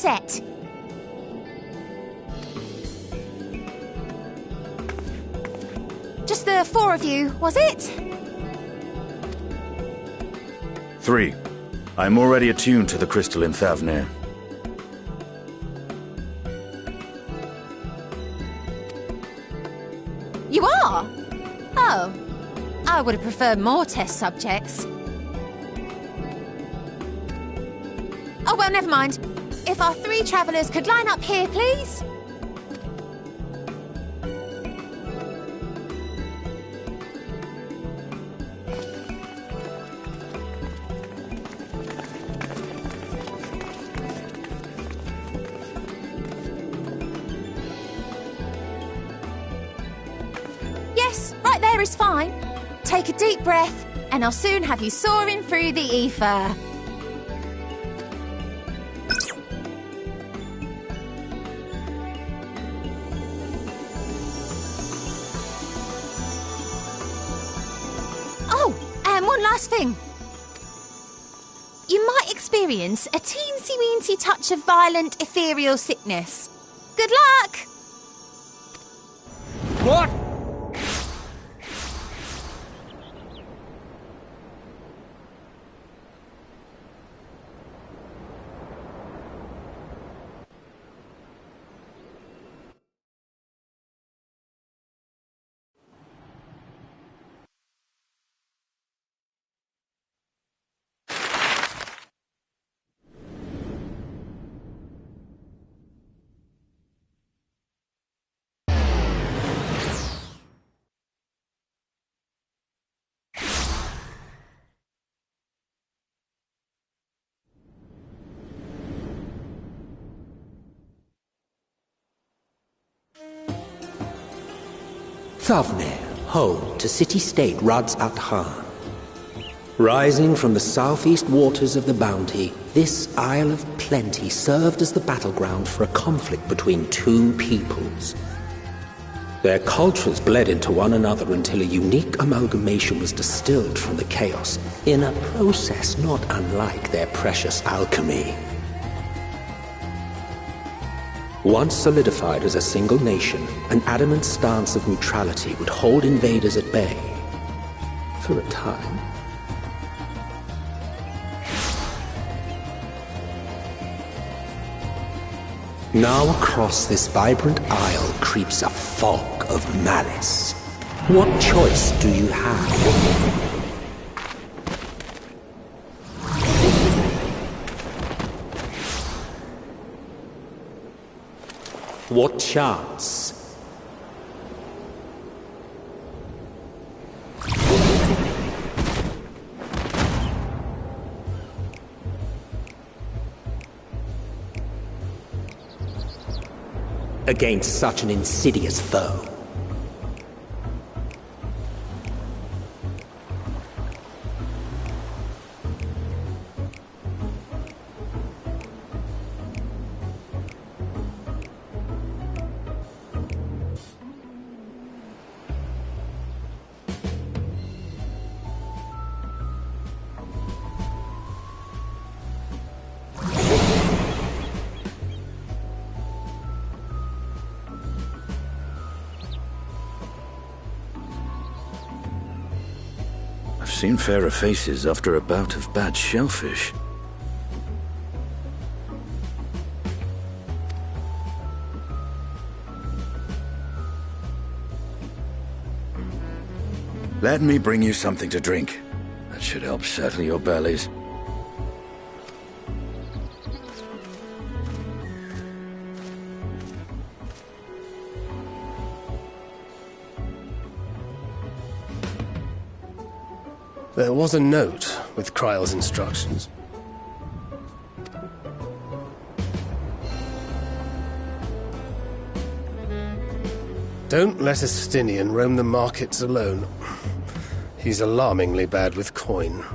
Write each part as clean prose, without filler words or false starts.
set. Just the 4 of you, was it? 3. I'm already attuned to the crystal in Thavnair. You are? Oh. I would have preferred more test subjects. Oh, well, never mind. If our 3 travellers could line up here, please. Yes, right there is fine. Take a deep breath, and I'll soon have you soaring through the ether. Oh, and one last thing. You might experience a teensy-weensy touch of violent ethereal sickness. Good luck! What? Thavnair, home to city-state REDD. Rising from the southeast waters of the Bounty, this Isle of Plenty served as the battleground for a conflict between 2 peoples. Their cultures bled into one another until a unique amalgamation was distilled from the chaos, in a process not unlike their precious alchemy. Once solidified as a single nation, an adamant stance of neutrality would hold invaders at bay. For a time. Now across this vibrant isle creeps a fog of malice. What choice do you have? What chance? Against such an insidious foe. I've seen fairer faces after a bout of bad shellfish. Let me bring you something to drink. That should help settle your bellies. There was a note with Kryle's instructions. Don't let a Stinian roam the markets alone. He's alarmingly bad with coin.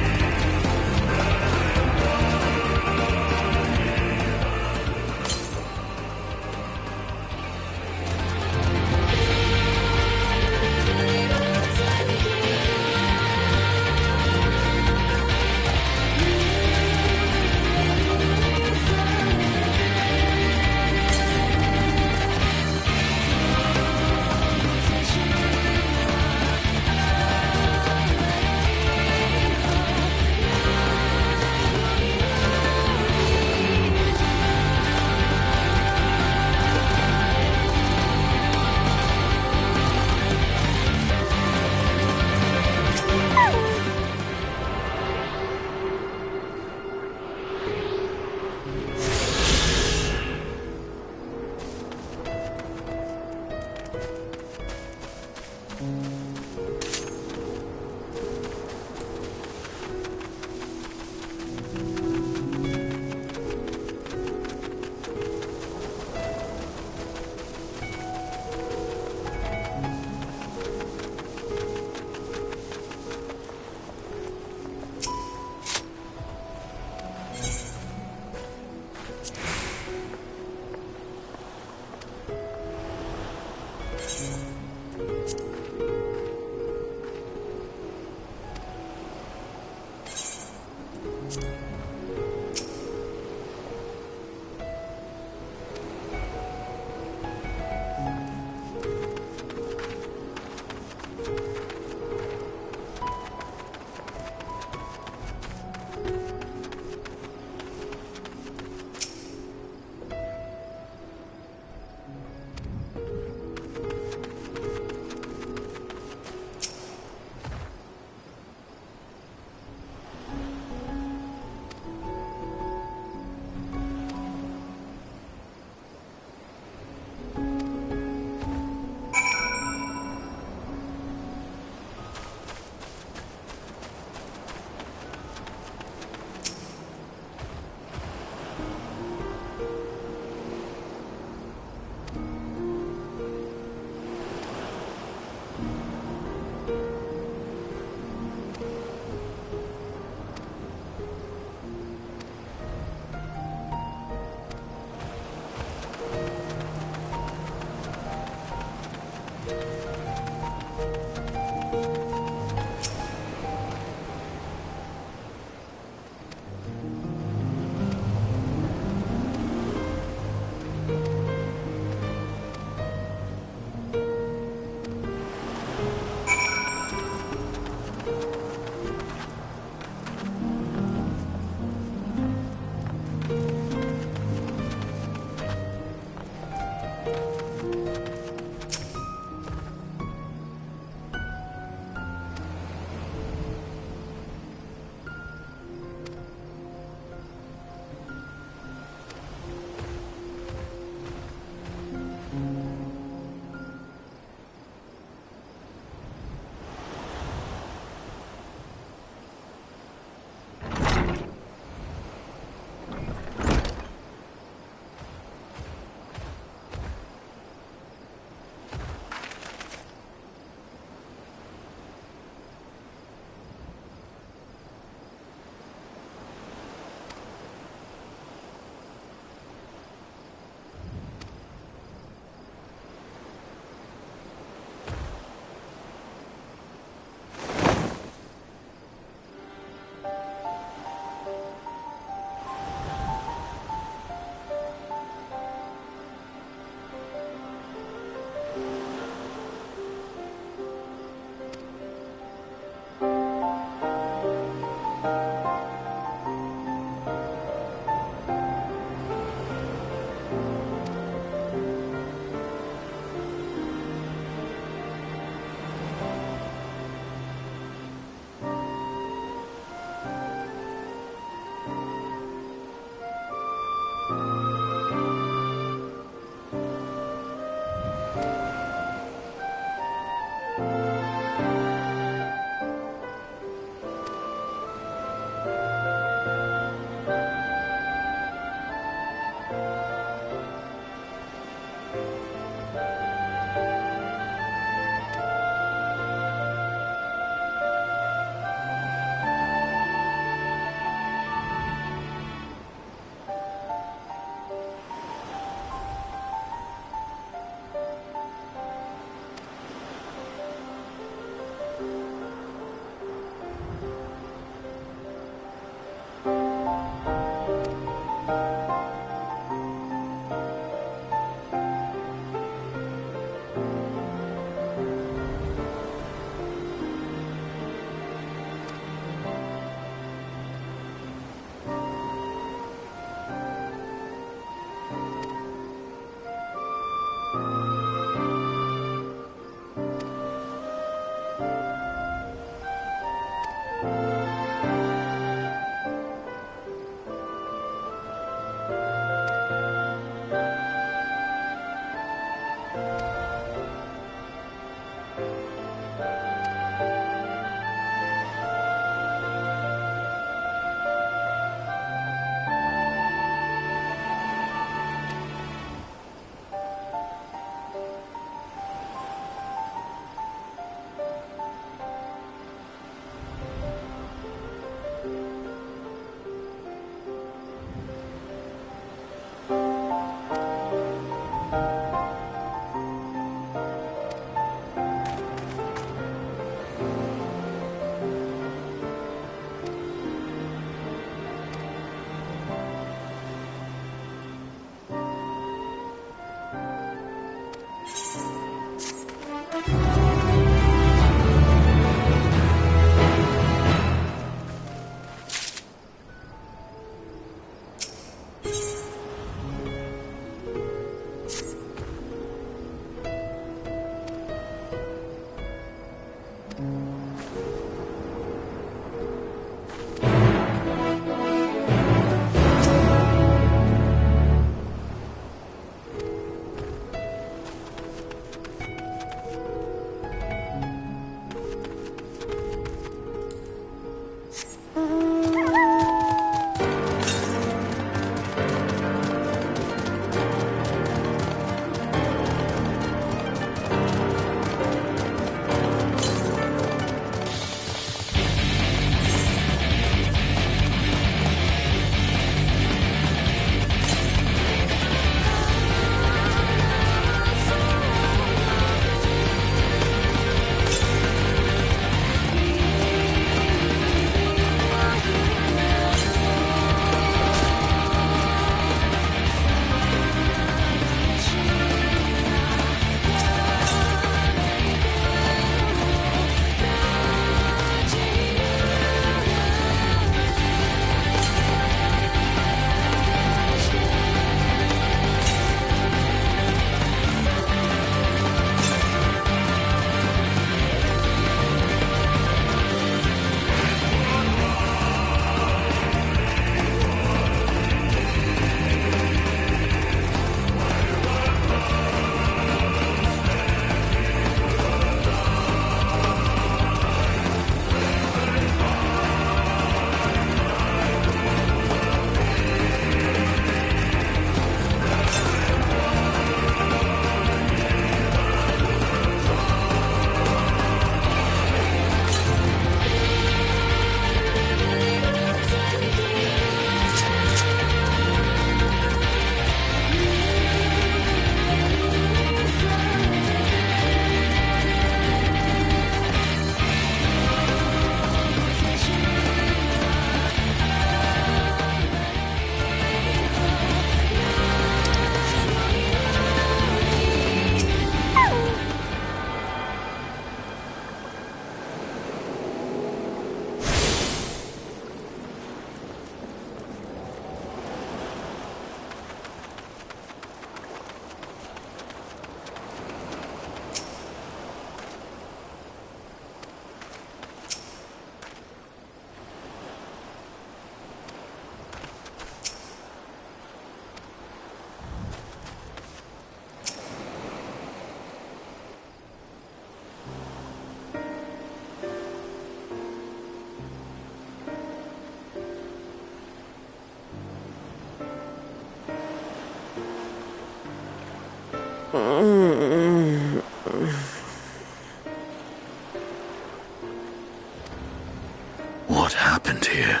What happened here?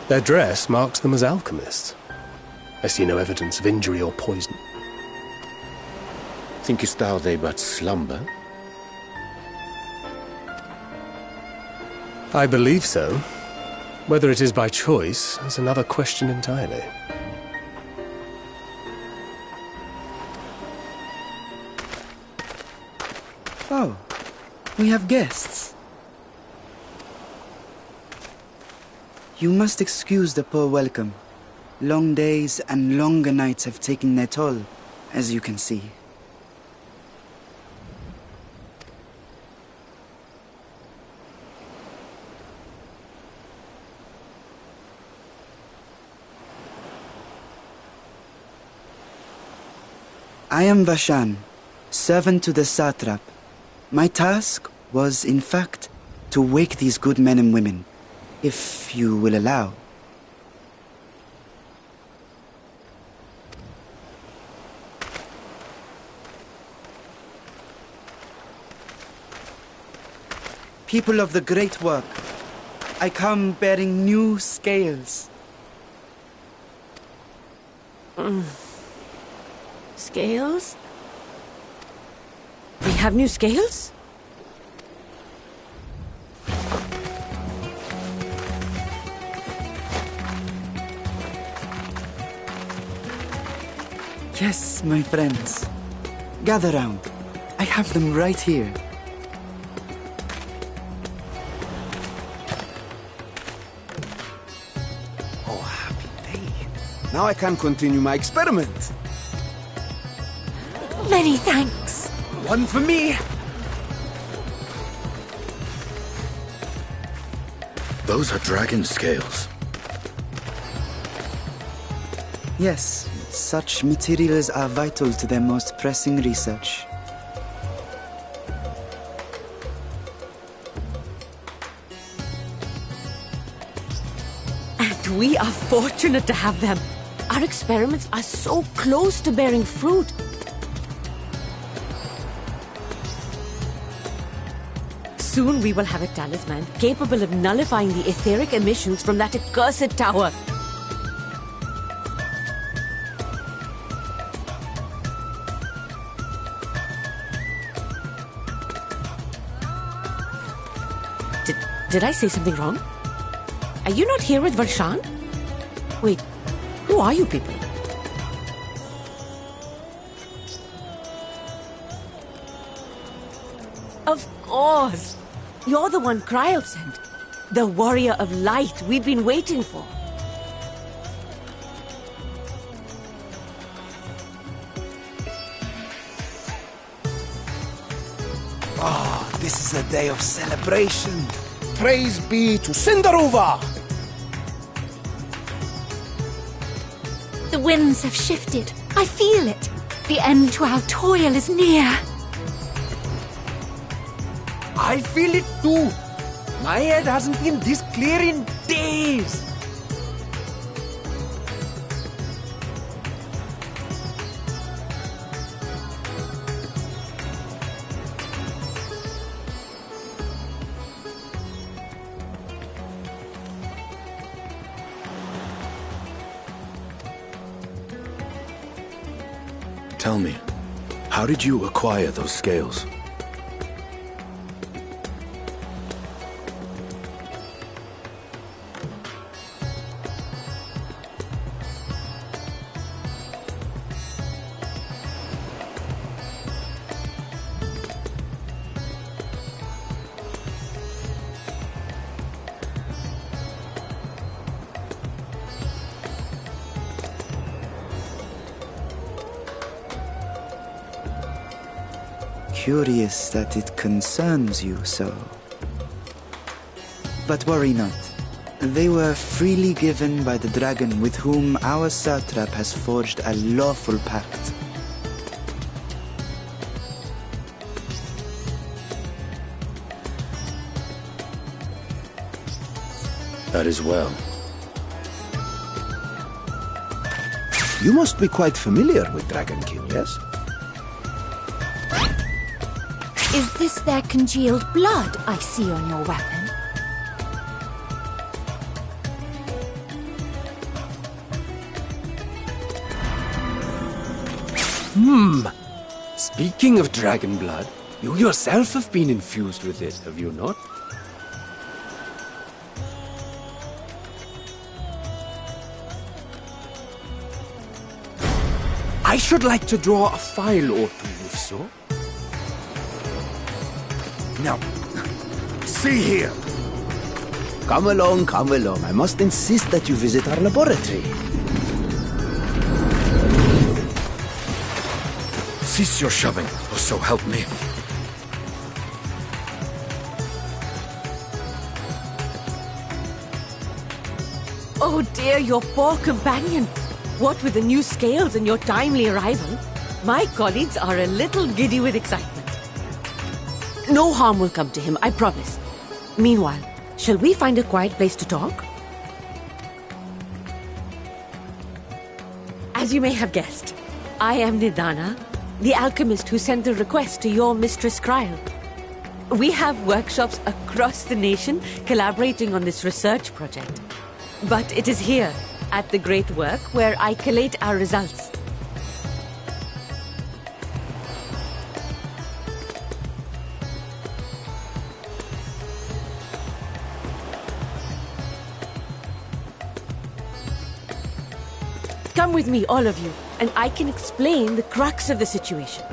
Their dress marks them as alchemists. I see no evidence of injury or poison. Thinkest thou they but slumber? I believe so. Whether it is by choice is another question entirely. Oh, we have guests. You must excuse the poor welcome. Long days and longer nights have taken their toll, as you can see. I am Vashan, servant to the satrap. My task was, in fact, to wake these good men and women, if you will allow. People of the great work, I come bearing new scales. Scales? We have new scales? Yes, my friends. Gather round. I have them right here. Oh, happy day. Now I can continue my experiment. Many thanks. One for me. Those are dragon scales. Yes, such materials are vital to their most pressing research. And we are fortunate to have them. Our experiments are so close to bearing fruit. Soon we will have a talisman capable of nullifying the etheric emissions from that accursed tower. Did I say something wrong? Are you not here with Varshan? Wait, who are you people? Of course! You're the one Kryov sent. The warrior of light we've been waiting for. Oh, this is a day of celebration. Praise be to Cinderova! The winds have shifted. I feel it. The end to our toil is near. I feel it too. My head hasn't been this clear in days. Tell me, how did you acquire those scales? Curious that it concerns you so. But worry not. They were freely given by the dragon with whom our satrap has forged a lawful pact. That is well. You must be quite familiar with dragon kill, yes? Is this their congealed blood I see on your weapon? Speaking of dragon blood, you yourself have been infused with it, have you not? I should like to draw a file or two, if so. Now, see here. Come along, come along. I must insist that you visit our laboratory. Cease your shoving, or so help me. Oh dear, your poor companion. What with the new scales and your timely arrival, my colleagues are a little giddy with excitement. No harm will come to him, I promise. Meanwhile, shall we find a quiet place to talk? As you may have guessed, I am Nidana, the alchemist who sent the request to your Mistress Kryl. We have workshops across the nation collaborating on this research project. But it is here, at the Great Work, where I collate our results. Come with me, all of you, and I can explain the crux of the situation.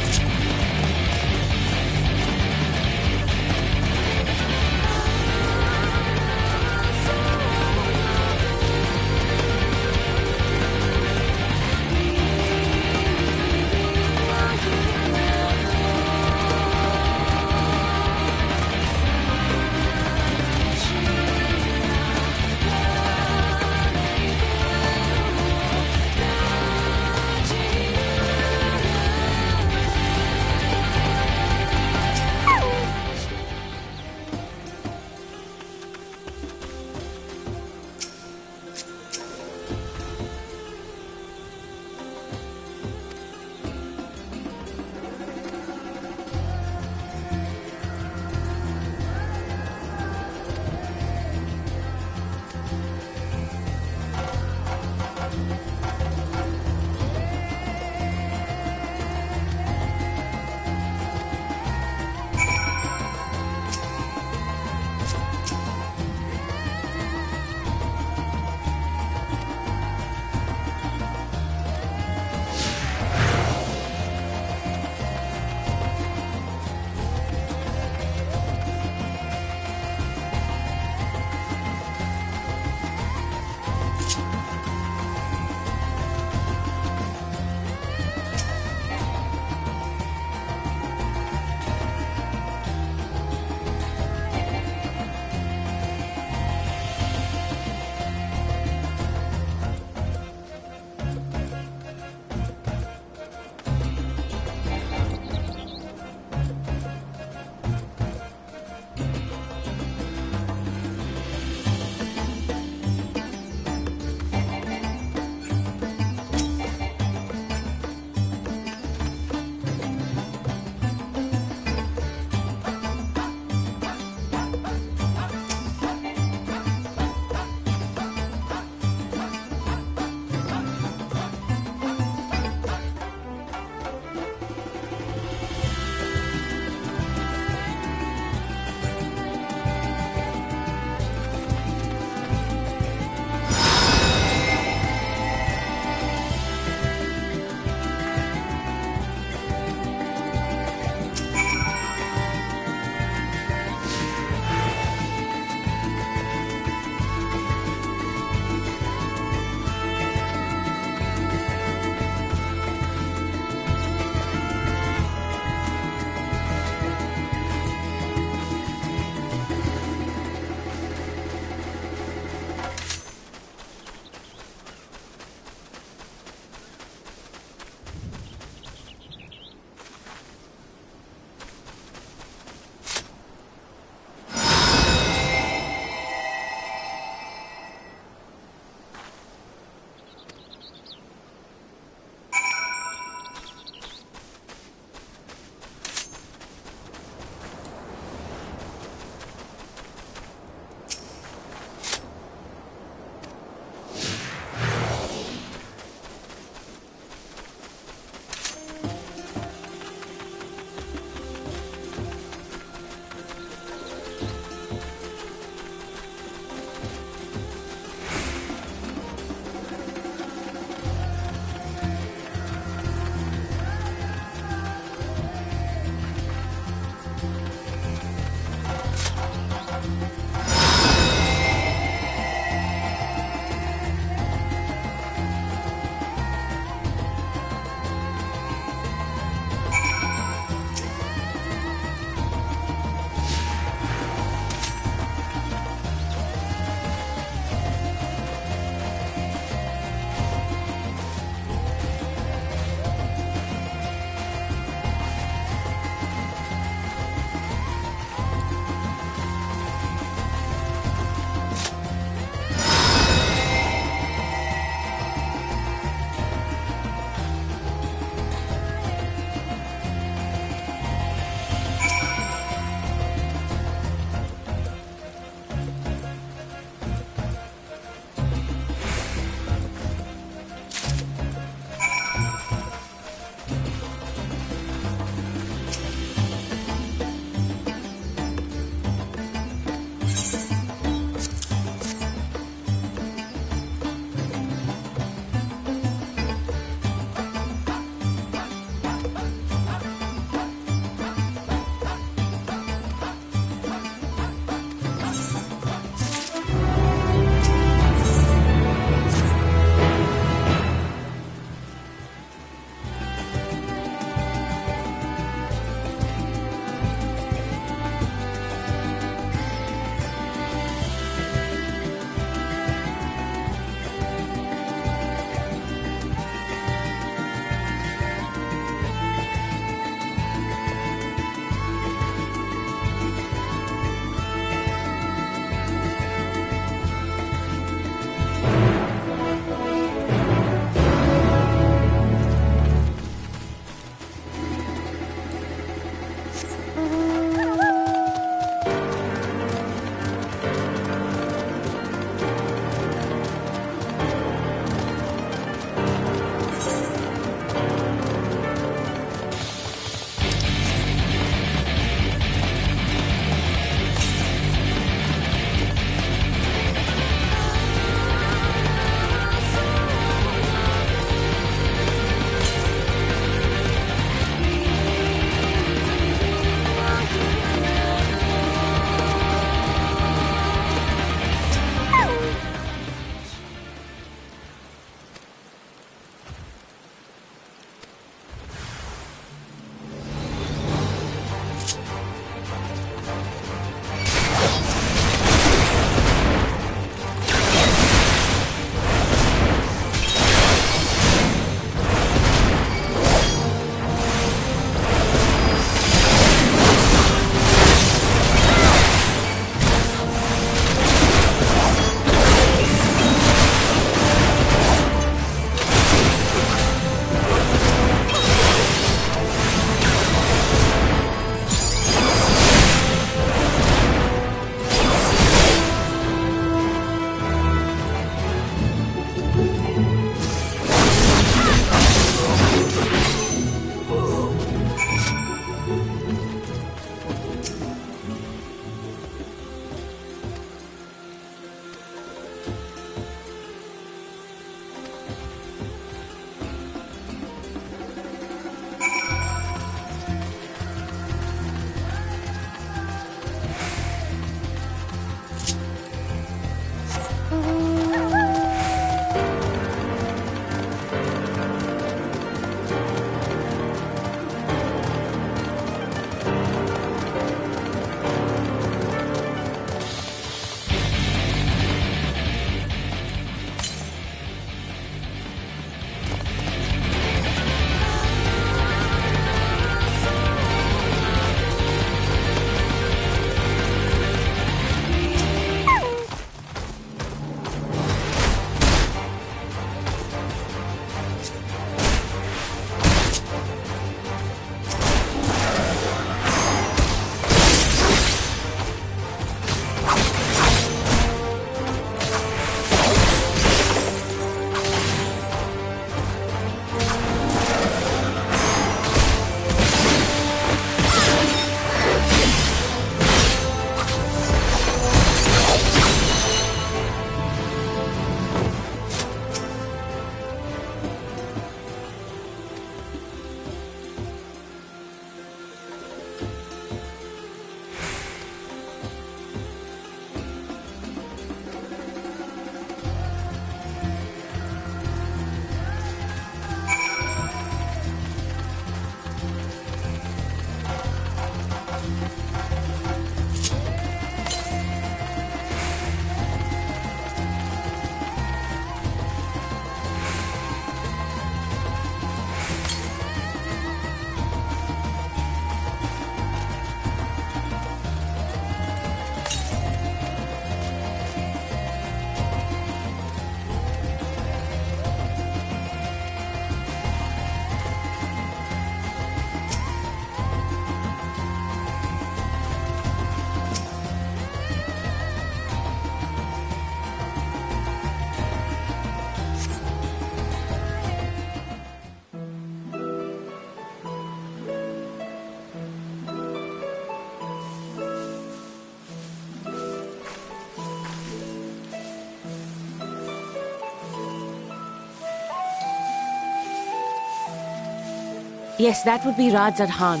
Yes, that would be Radz at Han.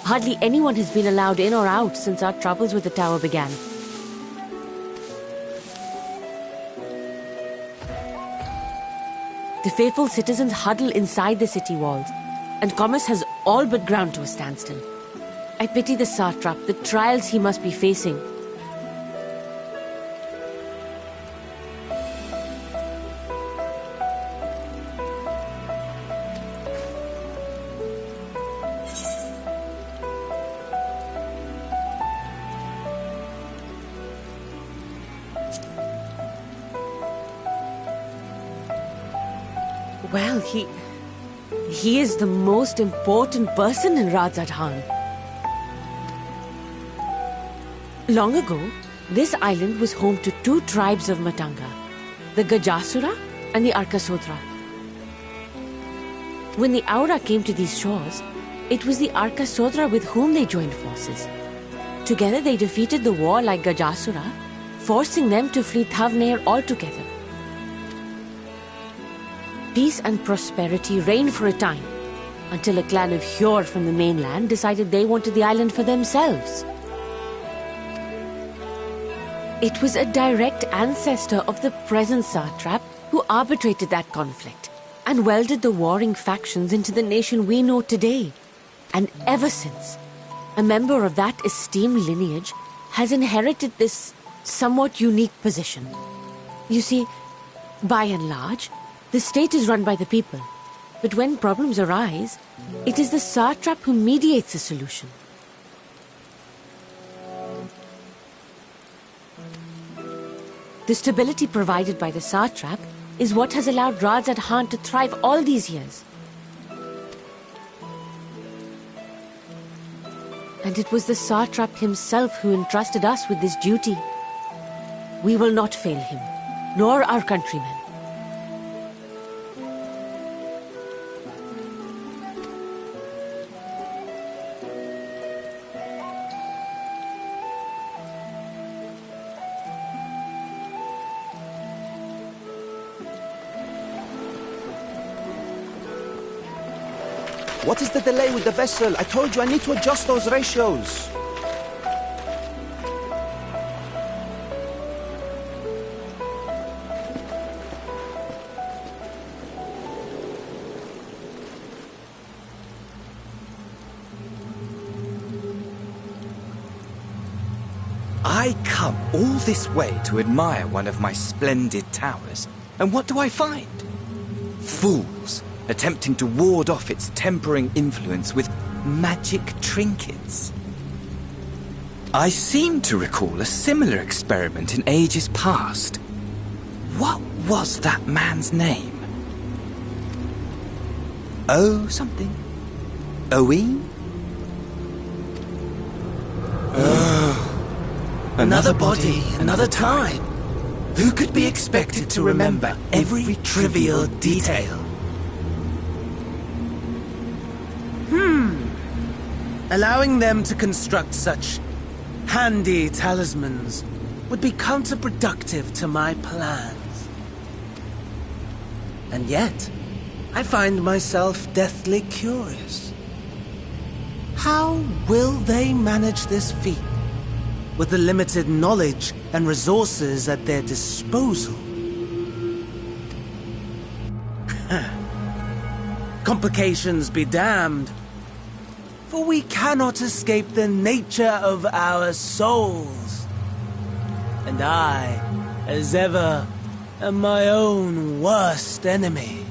Hardly anyone has been allowed in or out since our troubles with the tower began. The faithful citizens huddle inside the city walls, and commerce has all but ground to a standstill. I pity the satrap, the trials he must be facing. Well, he is the most important person in Radz at Han. Long ago, this island was home to two tribes of Matanga, the Gajasura and the Arkasodra. When the Aura came to these shores, it was the Arkasodra with whom they joined forces. Together they defeated the warlike Gajasura, forcing them to flee Thavnair altogether. Peace and prosperity reigned for a time, until a clan of Hjor from the mainland decided they wanted the island for themselves. It was a direct ancestor of the present satrap who arbitrated that conflict and welded the warring factions into the nation we know today. And ever since, a member of that esteemed lineage has inherited this somewhat unique position. You see, by and large, the state is run by the people, but when problems arise, it is the satrap who mediates a solution. The stability provided by the satrap is what has allowed Radz at Han to thrive all these years. And it was the satrap himself who entrusted us with this duty. We will not fail him, nor our countrymen. What is the delay with the vessel? I told you I need to adjust those ratios. I come all this way to admire one of my splendid towers, and what do I find? Fools attempting to ward off its tempering influence with magic trinkets. I seem to recall a similar experiment in ages past. What was that man's name? Oh, something. Owen? Another body, another time. Who could be expected to remember every trivial detail? Allowing them to construct such handy talismans would be counterproductive to my plans. And yet, I find myself deathly curious. How will they manage this feat with the limited knowledge and resources at their disposal? Complications be damned, for we cannot escape the nature of our souls. And I, as ever, am my own worst enemy.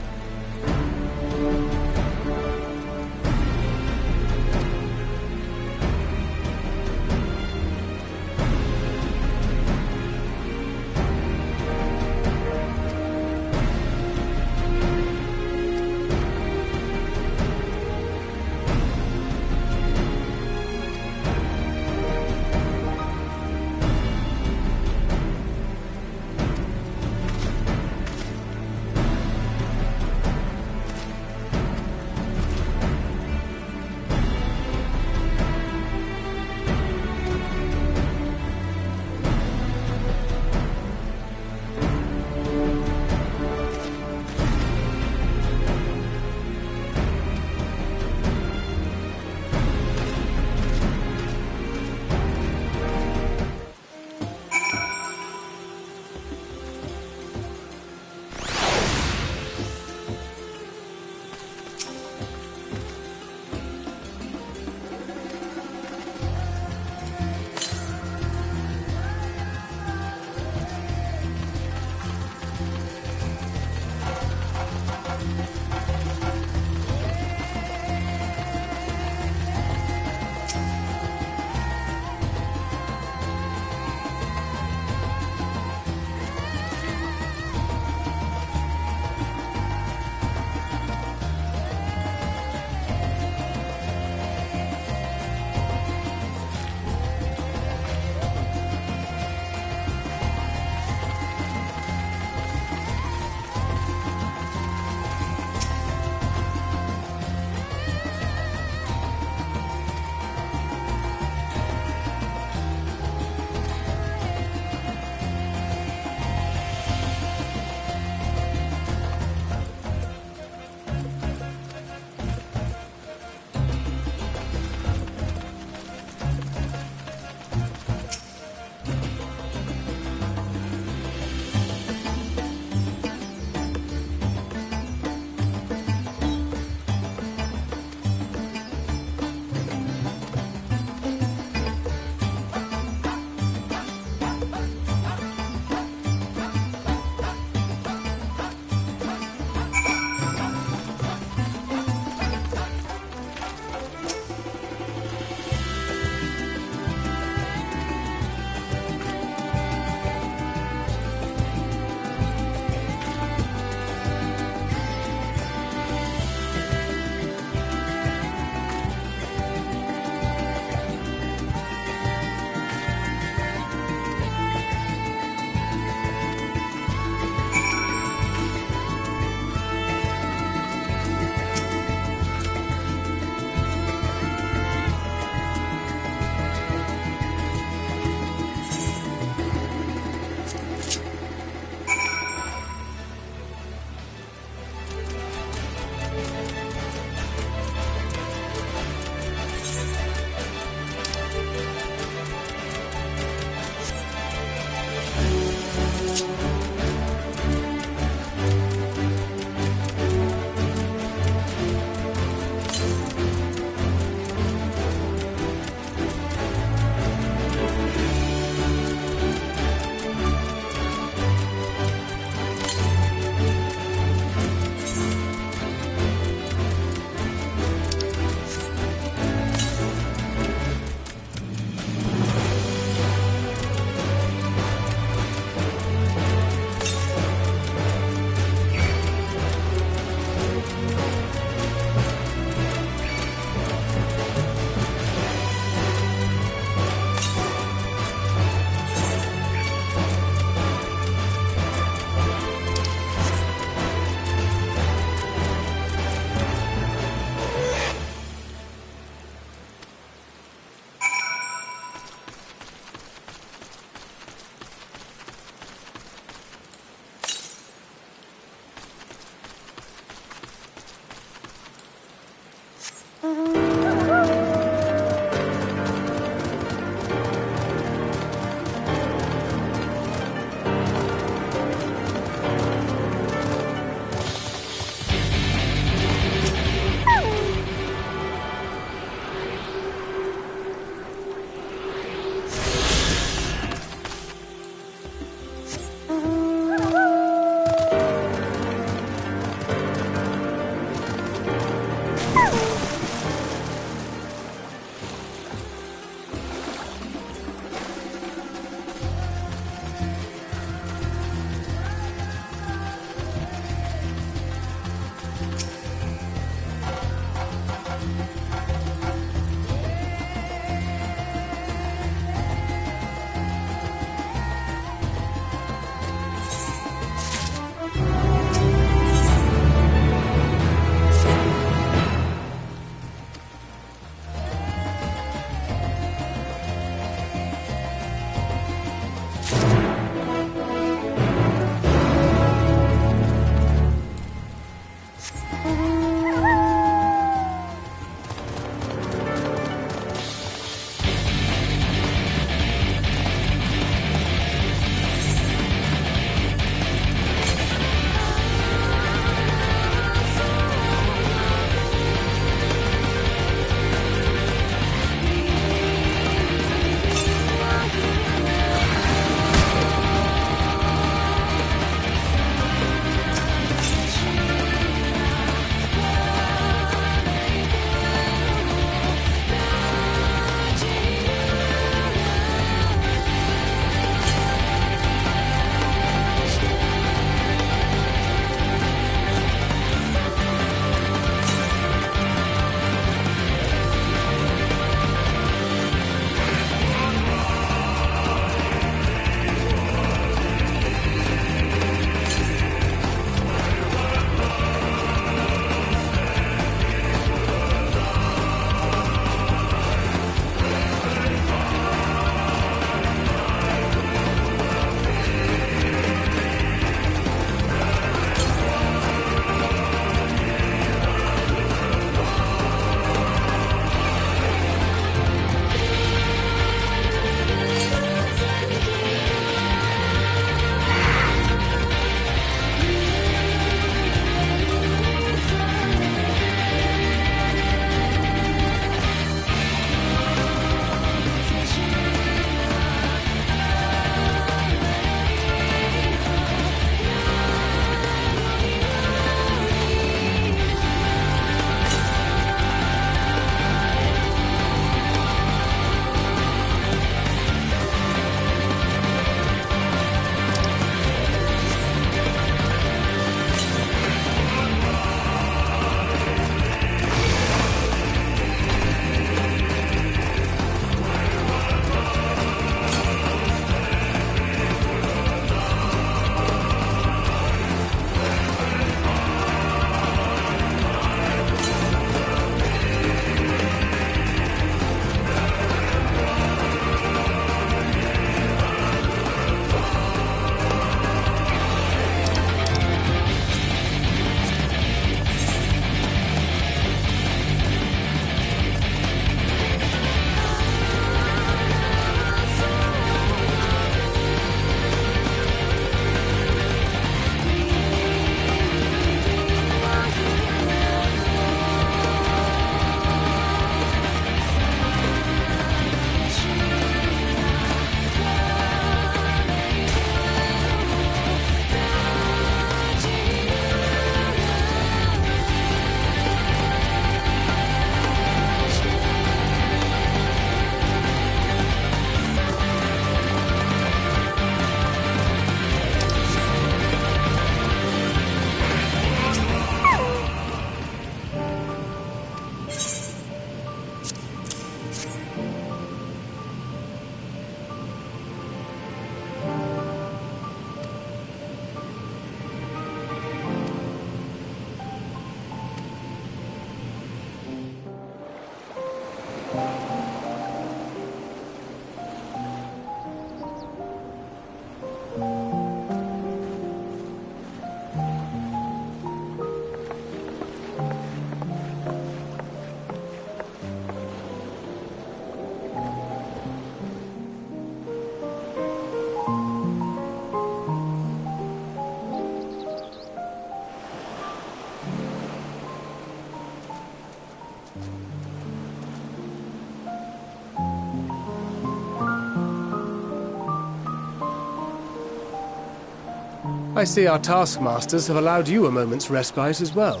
I see our taskmasters have allowed you a moment's respite as well.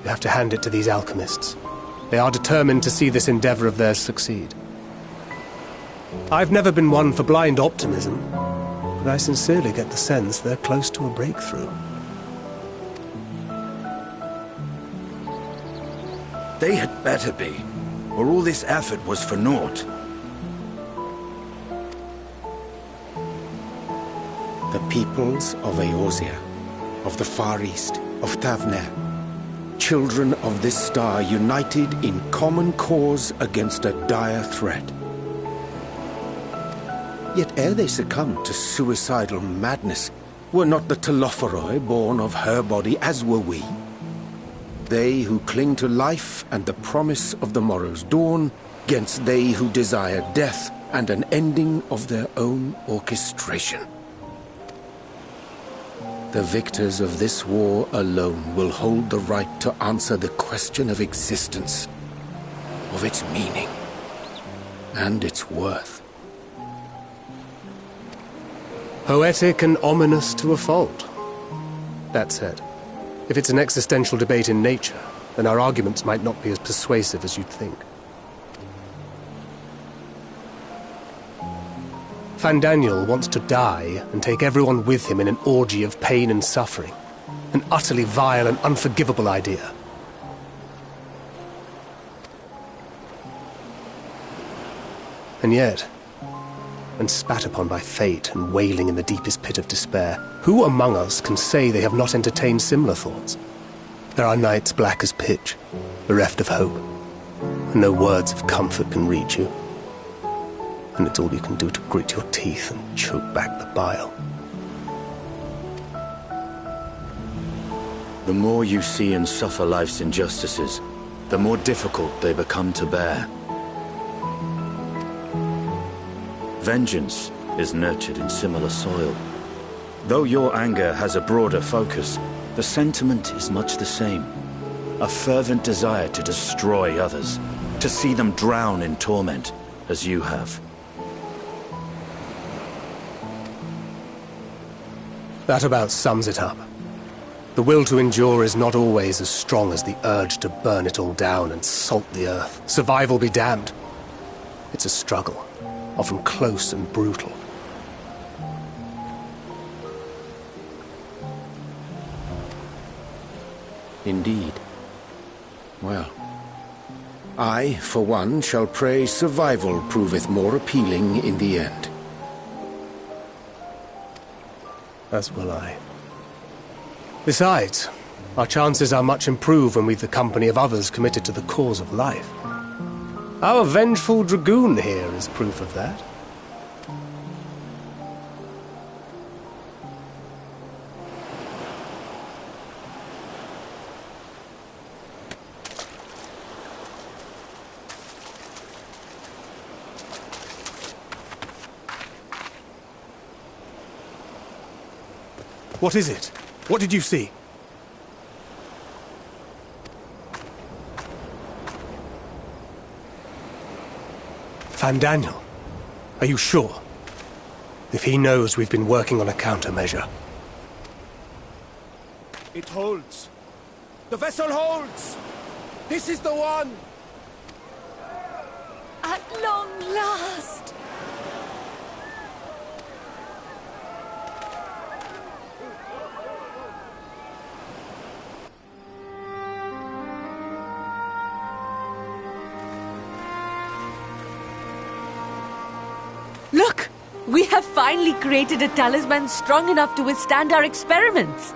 You have to hand it to these alchemists. They are determined to see this endeavor of theirs succeed. I've never been one for blind optimism, but I sincerely get the sense they're close to a breakthrough. They had better be, or all this effort was for naught. The peoples of Eorzea, of the Far East, of Thavnair, children of this star united in common cause against a dire threat. Yet ere they succumbed to suicidal madness, were not the Telophoroi born of her body as were we? They who cling to life and the promise of the morrow's dawn, against they who desire death and an ending of their own orchestration. The victors of this war alone will hold the right to answer the question of existence, of its meaning, and its worth. Poetic and ominous to a fault. That said, if it's an existential debate in nature, then our arguments might not be as persuasive as you'd think. Fandaniel wants to die and take everyone with him in an orgy of pain and suffering. An utterly vile and unforgivable idea. And yet, when spat upon by fate and wailing in the deepest pit of despair, who among us can say they have not entertained similar thoughts? There are nights black as pitch, bereft of hope, and no words of comfort can reach you. And it's all you can do to grit your teeth and choke back the bile. The more you see and suffer life's injustices, the more difficult they become to bear. Vengeance is nurtured in similar soil. Though your anger has a broader focus, the sentiment is much the same. A fervent desire to destroy others, to see them drown in torment, as you have. That about sums it up. The will to endure is not always as strong as the urge to burn it all down and salt the earth. Survival be damned. It's a struggle, often close and brutal. Indeed. Well, I, for one, shall pray survival proveth more appealing in the end. As will I. Besides, our chances are much improved when we've the company of others committed to the cause of life. Our vengeful dragoon here is proof of that. What is it? What did you see? Fandaniel, are you sure? If he knows we've been working on a countermeasure. It holds. The vessel holds! This is the one! At long last! Look! We have finally created a talisman strong enough to withstand our experiments!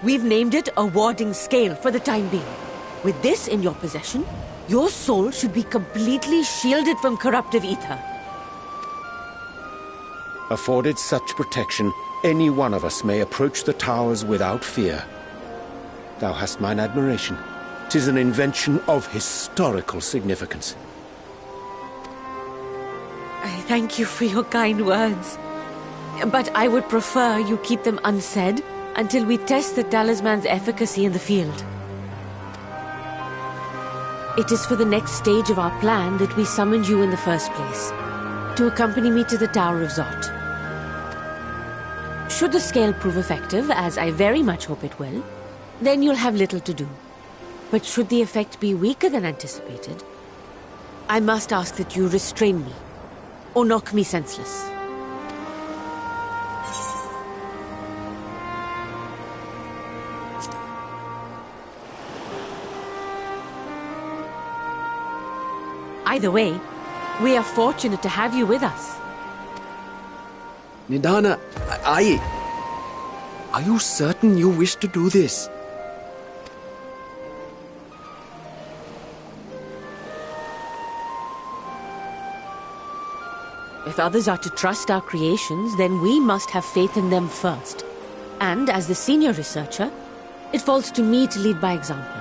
We've named it a warding scale for the time being. With this in your possession, your soul should be completely shielded from corruptive ether. Afforded such protection, any one of us may approach the towers without fear. Thou hast mine admiration. 'Tis an invention of historical significance. I thank you for your kind words. But I would prefer you keep them unsaid until we test the talisman's efficacy in the field. It is for the next stage of our plan that we summoned you in the first place, to accompany me to the Tower of Zot. Should the scale prove effective, as I very much hope it will, then you'll have little to do. But should the effect be weaker than anticipated, I must ask that you restrain me, or knock me senseless. Either way, we are fortunate to have you with us. Nidana, are you certain you wish to do this? If others are to trust our creations, then we must have faith in them first. And as the senior researcher, it falls to me to lead by example.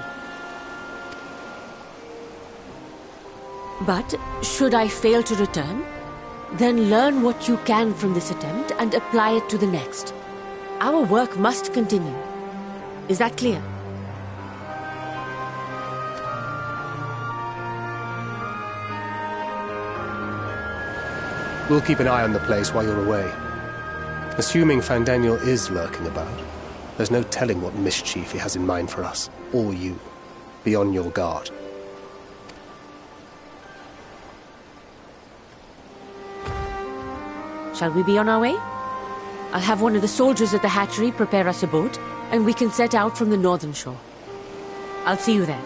But should I fail to return, then learn what you can from this attempt and apply it to the next. Our work must continue. Is that clear? We'll keep an eye on the place while you're away. Assuming Fandaniel is lurking about, there's no telling what mischief he has in mind for us, or you. Be on your guard. Shall we be on our way? I'll have one of the soldiers at the hatchery prepare us a boat, and we can set out from the northern shore. I'll see you there.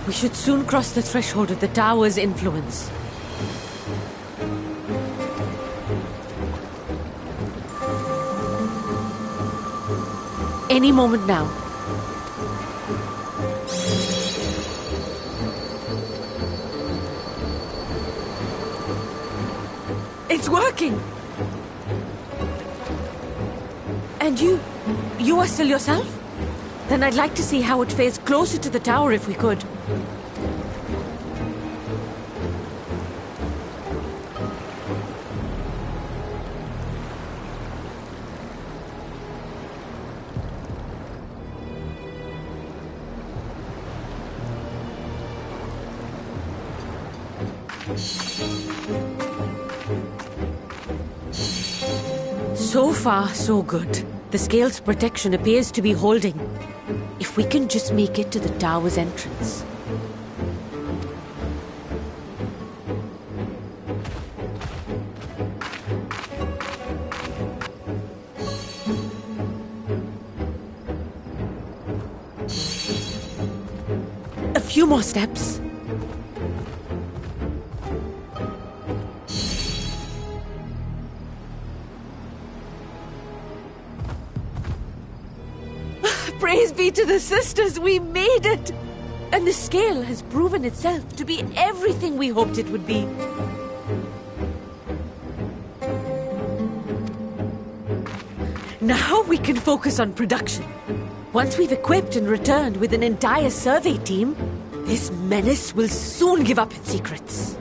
We should soon cross the threshold of the tower's influence. Any moment now. It's working! And you are still yourself? Then I'd like to see how it fares closer to the tower if we could. So far, so good. The scale's protection appears to be holding. If we can just make it to the tower's entrance. A few more steps. Praise be to the sisters, we made it! And the scale has proven itself to be everything we hoped it would be. Now we can focus on production. Once we've equipped and returned with an entire survey team, this menace will soon give up its secrets.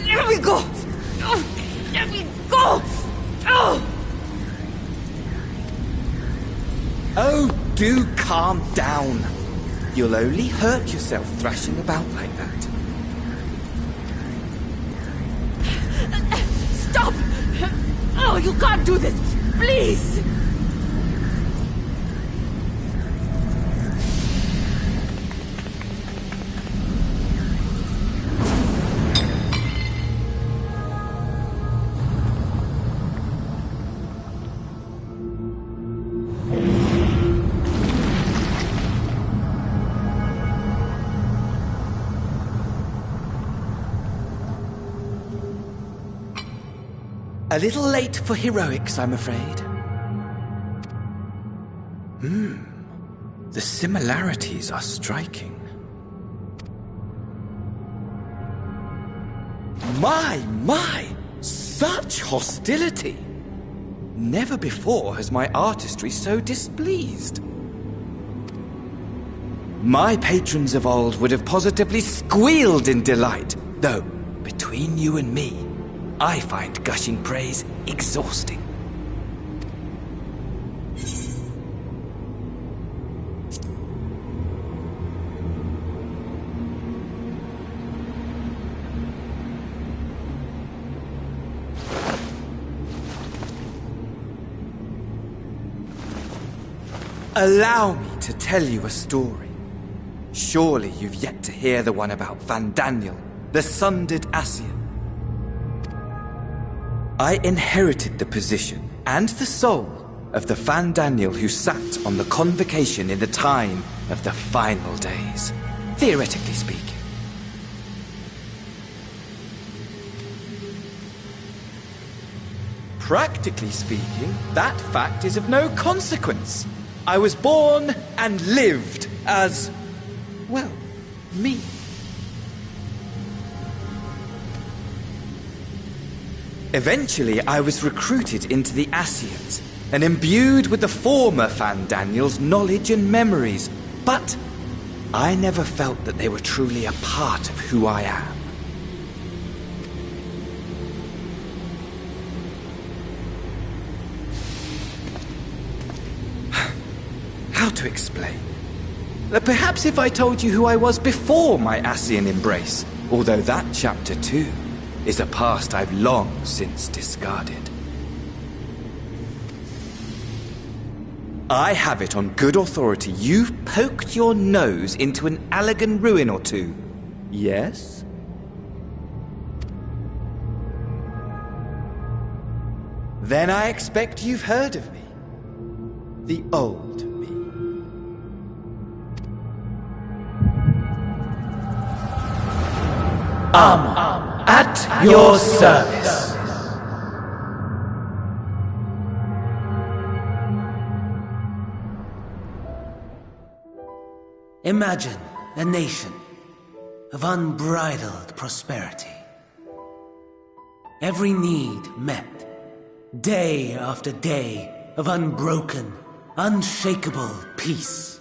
Let me go! Oh, let me go! Oh, do calm down. You'll only hurt yourself thrashing about like that. Stop! Oh, you can't do this! Please! A little late for heroics, I'm afraid. The similarities are striking. My! Such hostility! Never before has my artistry so displeased. My patrons of old would have positively squealed in delight, though, between you and me, I find gushing praise exhausting. Allow me to tell you a story. Surely you've yet to hear the one about Van Daniel, the sundered Ascian. I inherited the position and the soul of the Van Daniel who sat on the convocation in the time of the final days, theoretically speaking. Practically speaking, that fact is of no consequence. I was born and lived as, well, me. Eventually, I was recruited into the Ascians and imbued with the former Fandaniel's knowledge and memories, but I never felt that they were truly a part of who I am. How to explain? Perhaps if I told you who I was before my Ascian embrace, although that chapter too is a past I've long since discarded. I have it on good authority you've poked your nose into an Allegan ruin or two. Yes? Then I expect you've heard of me. The old me. At your service. Imagine a nation of unbridled prosperity. Every need met. Day after day of unbroken, unshakable peace.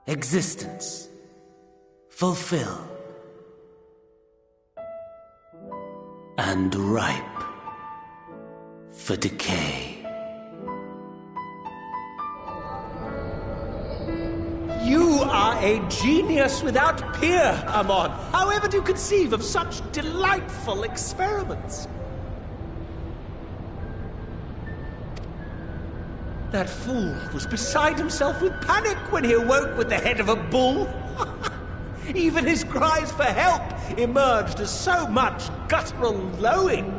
Existence fulfilled. And ripe for decay. You are a genius without peer, Amon. How ever do you conceive of such delightful experiments? That fool was beside himself with panic when he awoke with the head of a bull. Even his cries for help emerged as so much guttural lowing.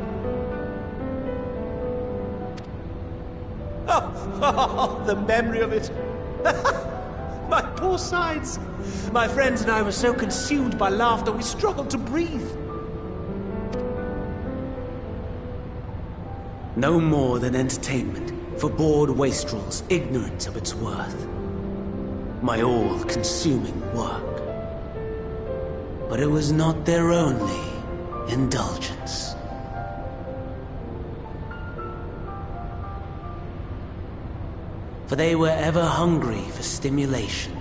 Oh, the memory of it. My poor sides. My friends and I were so consumed by laughter we struggled to breathe. No more than entertainment for bored wastrels ignorant of its worth. My all-consuming work. But it was not their only indulgence. For they were ever hungry for stimulation,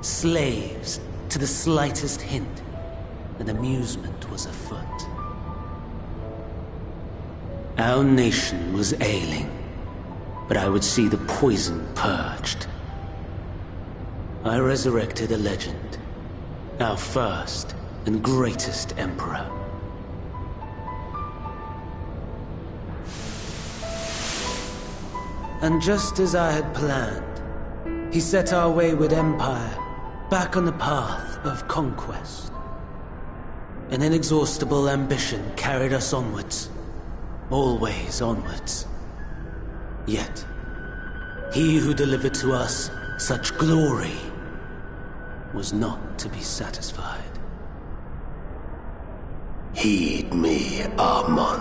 slaves to the slightest hint that amusement was afoot. Our nation was ailing, but I would see the poison purged. I resurrected a legend. Our first and greatest emperor. And just as I had planned, he set our wayward empire back on the path of conquest. An inexhaustible ambition carried us onwards, always onwards. Yet, he who delivered to us such glory was not to be satisfied. Heed me, Amon.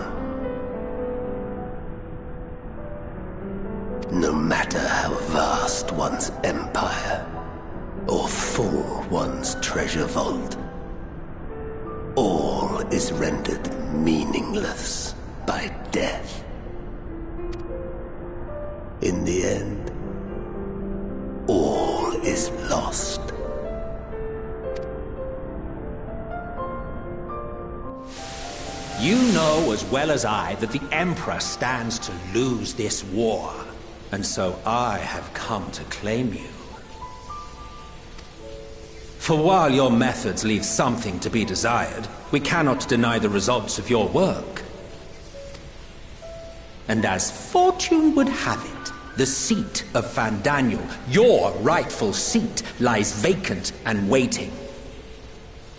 No matter how vast one's empire, or full one's treasure vault, all is rendered meaningless by death. In the end, all is lost. You know as well as I that the Emperor stands to lose this war, and so I have come to claim you. For while your methods leave something to be desired, we cannot deny the results of your work. And as fortune would have it, the seat of Fandaniel, your rightful seat, lies vacant and waiting.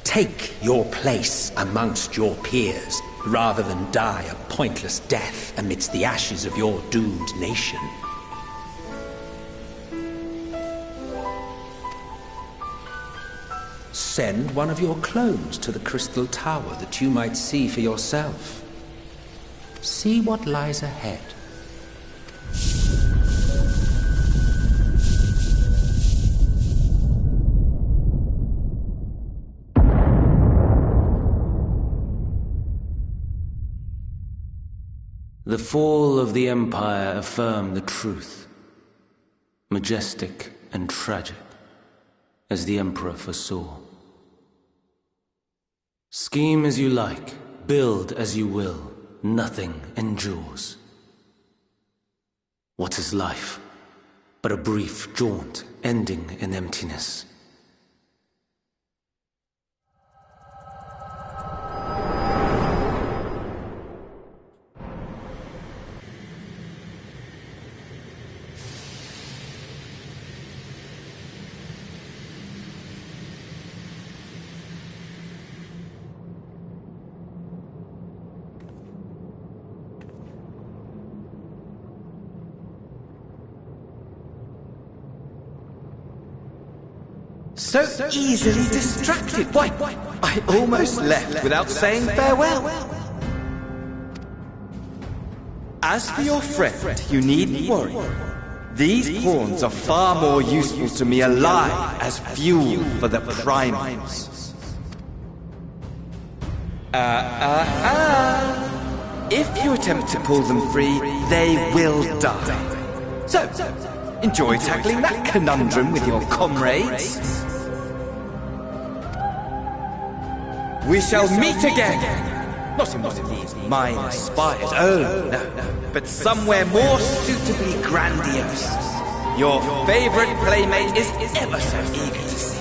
Take your place amongst your peers, rather than die a pointless death amidst the ashes of your doomed nation. Send one of your clones to the Crystal Tower that you might see for yourself. See what lies ahead. The fall of the Empire affirmed the truth. Majestic and tragic, as the Emperor foresaw. Scheme as you like, build as you will, nothing endures. What is life but a brief jaunt ending in emptiness? So easily distracted. Why, I almost left without saying farewell. As for your friend, you needn't worry. These pawns are far more useful to me alive as fuel for the primals. If you attempt to pull them free, they will die. So, enjoy tackling that conundrum with your comrades. We shall meet again! Not in one of these minor spires, oh no, but somewhere more suitably grandiose. Your favorite playmate is ever so eager to see.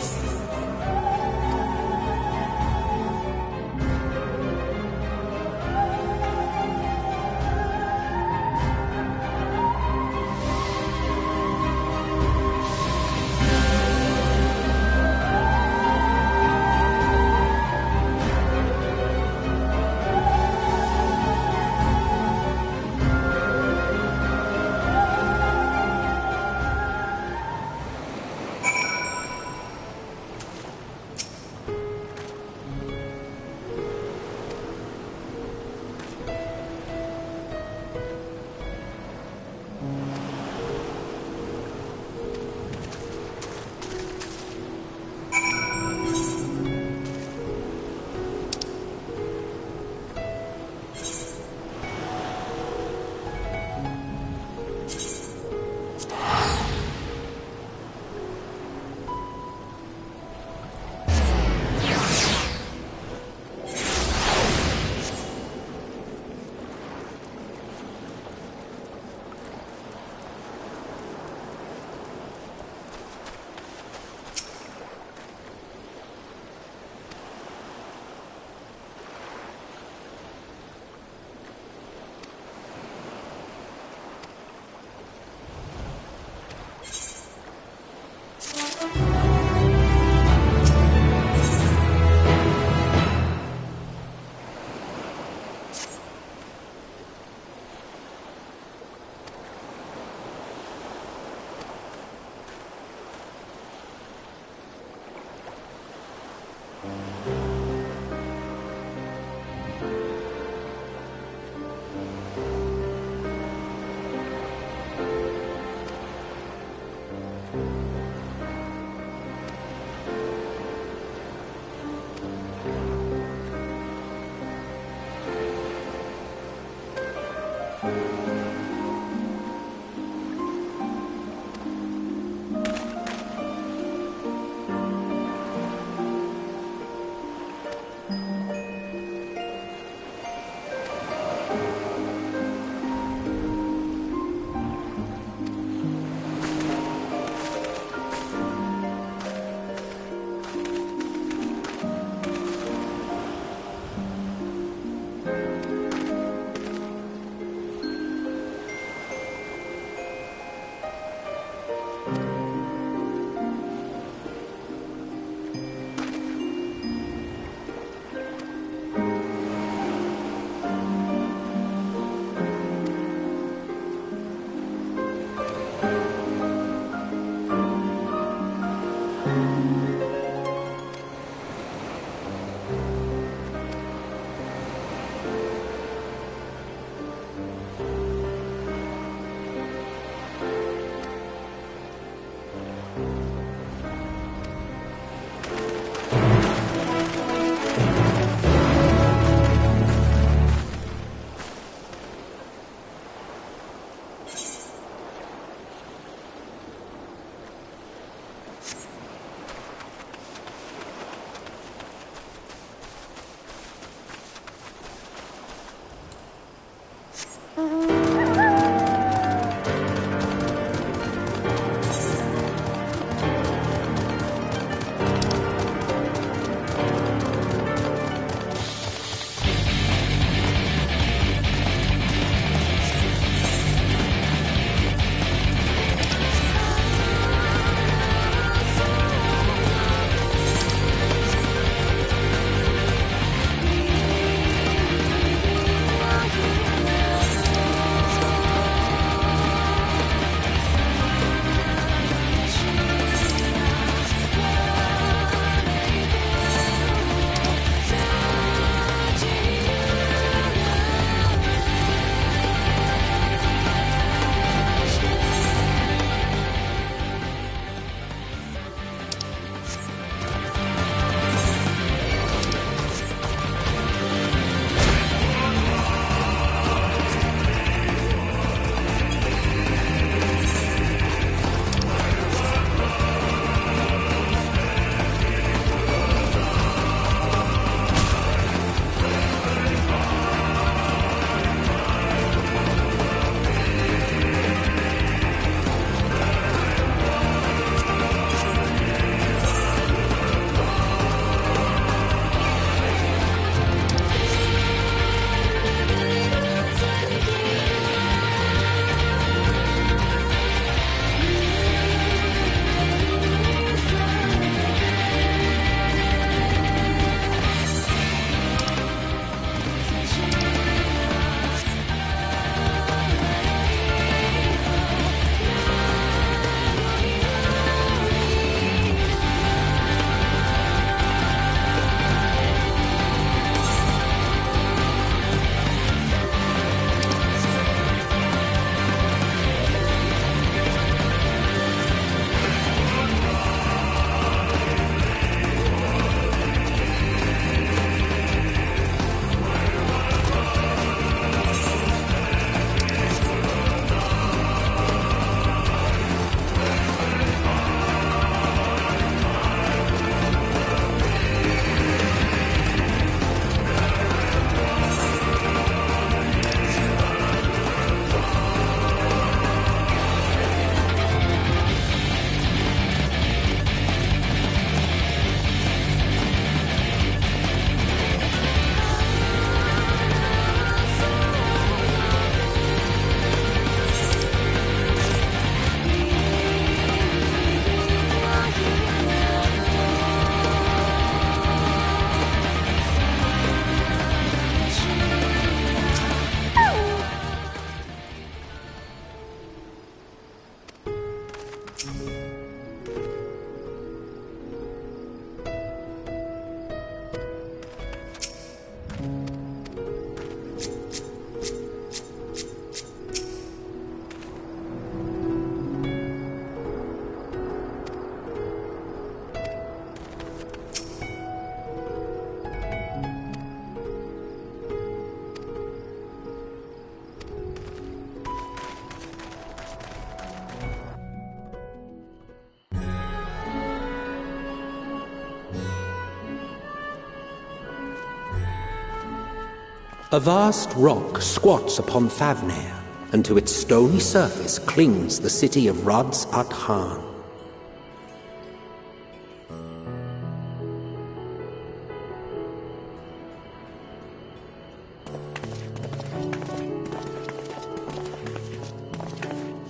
A vast rock squats upon Thavnair, and to its stony surface clings the city of Radz at Han.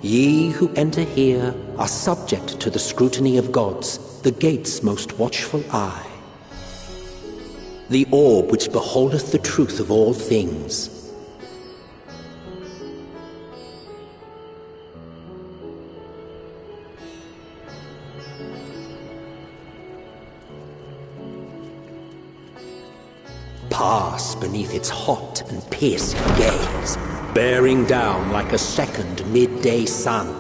Ye who enter here are subject to the scrutiny of gods, the gate's most watchful eye. The orb which beholdeth the truth of all things. Pass beneath its hot and piercing gaze, bearing down like a second midday sun.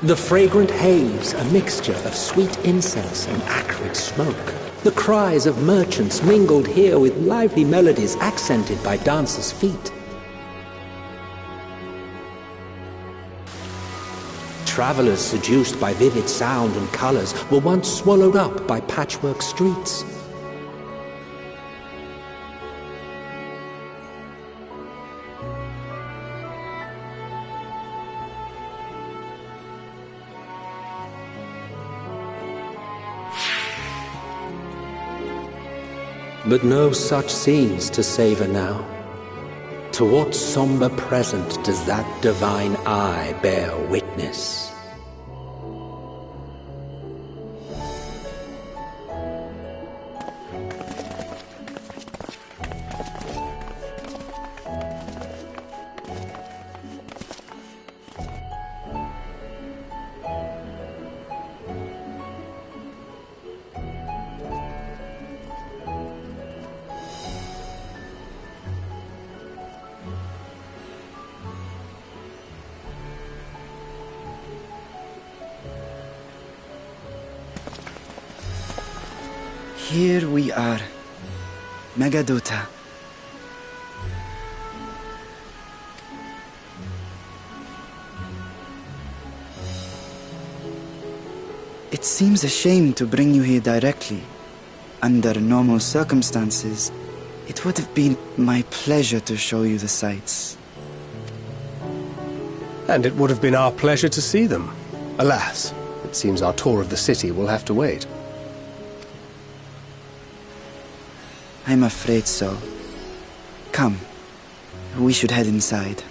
The fragrant haze, a mixture of sweet incense and acrid smoke. The cries of merchants mingled here with lively melodies accented by dancers' feet. Travelers seduced by vivid sound and colors were once swallowed up by patchwork streets. But no such scenes to savor now. To what somber present does that divine eye bear witness? Here we are, Megadota. It seems a shame to bring you here directly. Under normal circumstances, it would have been my pleasure to show you the sights. And it would have been our pleasure to see them. Alas, it seems our tour of the city will have to wait. I'm afraid so. Come, we should head inside.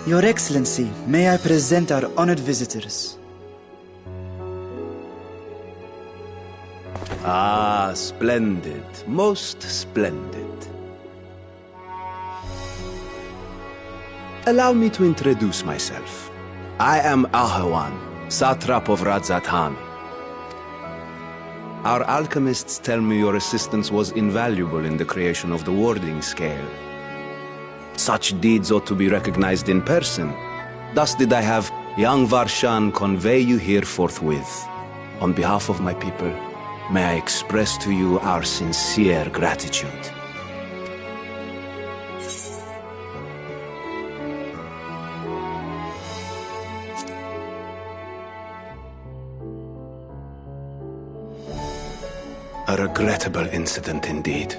Your Excellency, may I present our honored visitors? Ah, splendid. Most splendid. Allow me to introduce myself. I am Ahawan, Satrap of Radz at Han. Our alchemists tell me your assistance was invaluable in the creation of the warding scale. Such deeds ought to be recognized in person. Thus did I have young Varshan convey you here forthwith. On behalf of my people, may I express to you our sincere gratitude. A regrettable incident indeed.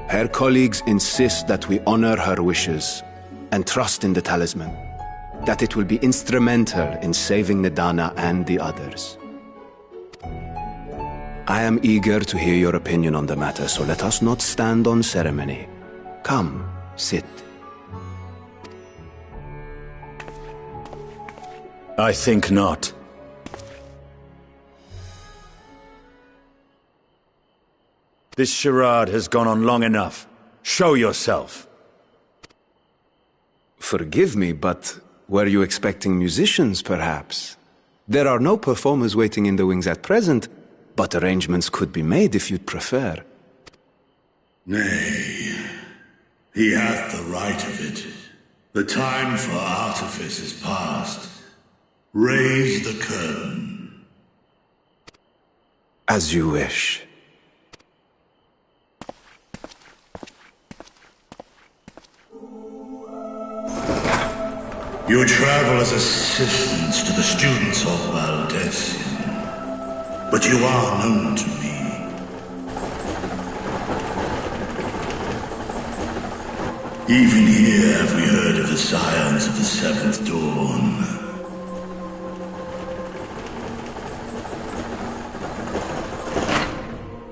Her colleagues insist that we honor her wishes and trust in the talisman, that it will be instrumental in saving Nidana and the others. I am eager to hear your opinion on the matter, so let us not stand on ceremony. Come, sit. I think not. This charade has gone on long enough. Show yourself. Forgive me, but Were you expecting musicians, perhaps? There are no performers waiting in the wings at present, but arrangements could be made if you'd prefer. Nay, he hath the right of it. The time for artifice is past. Raise the curtain. As you wish. You travel as assistants to the students of Valdesian, but you are known to me. Even here have we heard of the scions of the Seventh Dawn.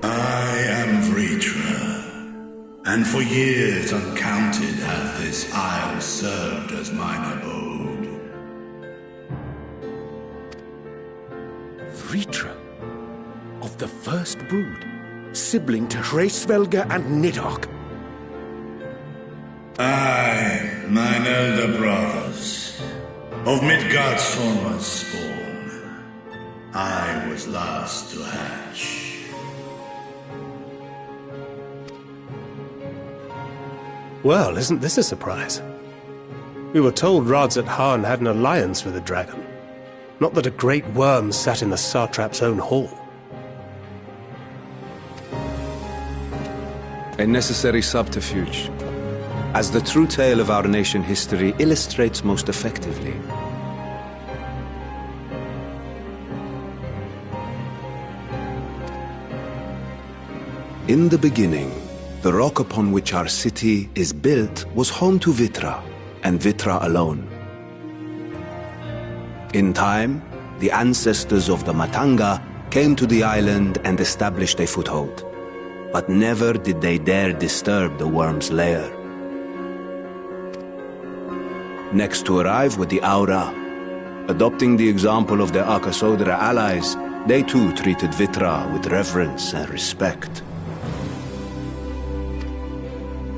I am Vritra, and for years uncounted hath this isle served as mine abode. Vritra, of the first brood, sibling to Hraesvelga and Nidhogg. Aye, mine elder brothers, of Midgard Sorma's spawn, I was last to hatch. Well, isn't this a surprise? We were told Rads at Han had an alliance with the dragon. Not that a great worm sat in the satrap's own hall. A necessary subterfuge, as the true tale of our nation history illustrates most effectively. In the beginning, the rock upon which our city is built was home to Vitra, and Vitra alone. In time, the ancestors of the Matanga came to the island and established a foothold. But never did they dare disturb the worm's lair. Next to arrive were the Aura. Adopting the example of their Akasodra allies, they too treated Vitra with reverence and respect.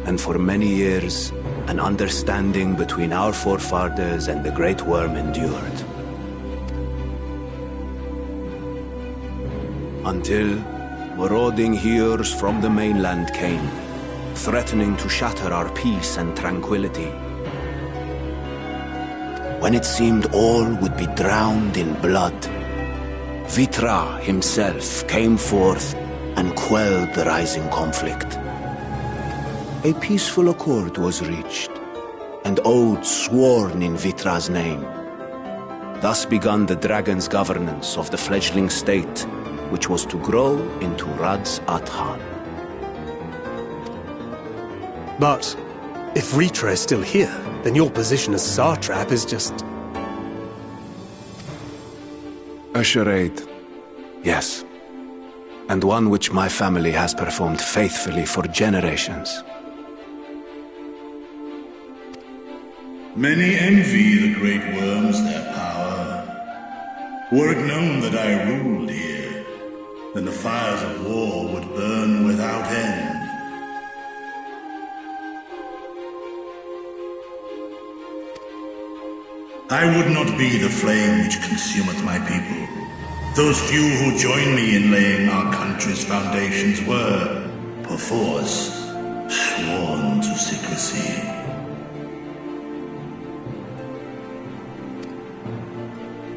And for many years, an understanding between our forefathers and the Great Worm endured. Until marauding heroes from the mainland came, threatening to shatter our peace and tranquility. When it seemed all would be drowned in blood, Vitra himself came forth and quelled the rising conflict. A peaceful accord was reached, and oaths sworn in Vitra's name. Thus began the dragon's governance of the fledgling state, which was to grow into Rads at Han. But if Vritra is still here, then your position as satrap is just... a charade, yes. And one which my family has performed faithfully for generations. Many envy the Great Worms their power. Were it known that I ruled here, then the fires of war would burn without end. I would not be the flame which consumeth my people. Those few who join me in laying our country's foundations were, perforce, sworn to secrecy.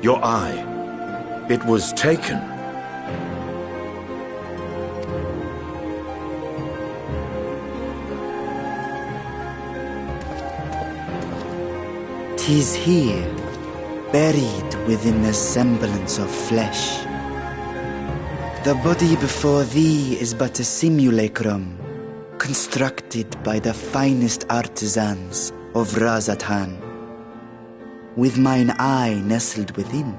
Your eye. It was taken. "'Tis here, buried within the semblance of flesh. The body before thee is but a simulacrum, constructed by the finest artisans of Razatan. With mine eye nestled within,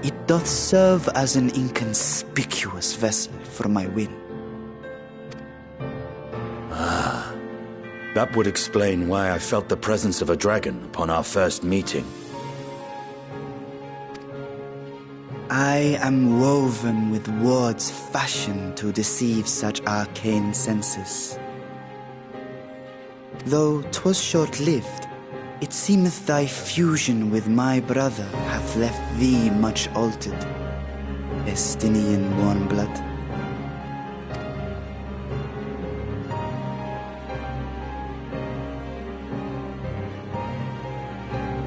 it doth serve as an inconspicuous vessel for my wind." That would explain why I felt the presence of a dragon upon our first meeting. I am woven with words fashioned to deceive such arcane senses. Though 'twas short-lived, It seemeth thy fusion with my brother hath left thee much altered, Estinian warmblood.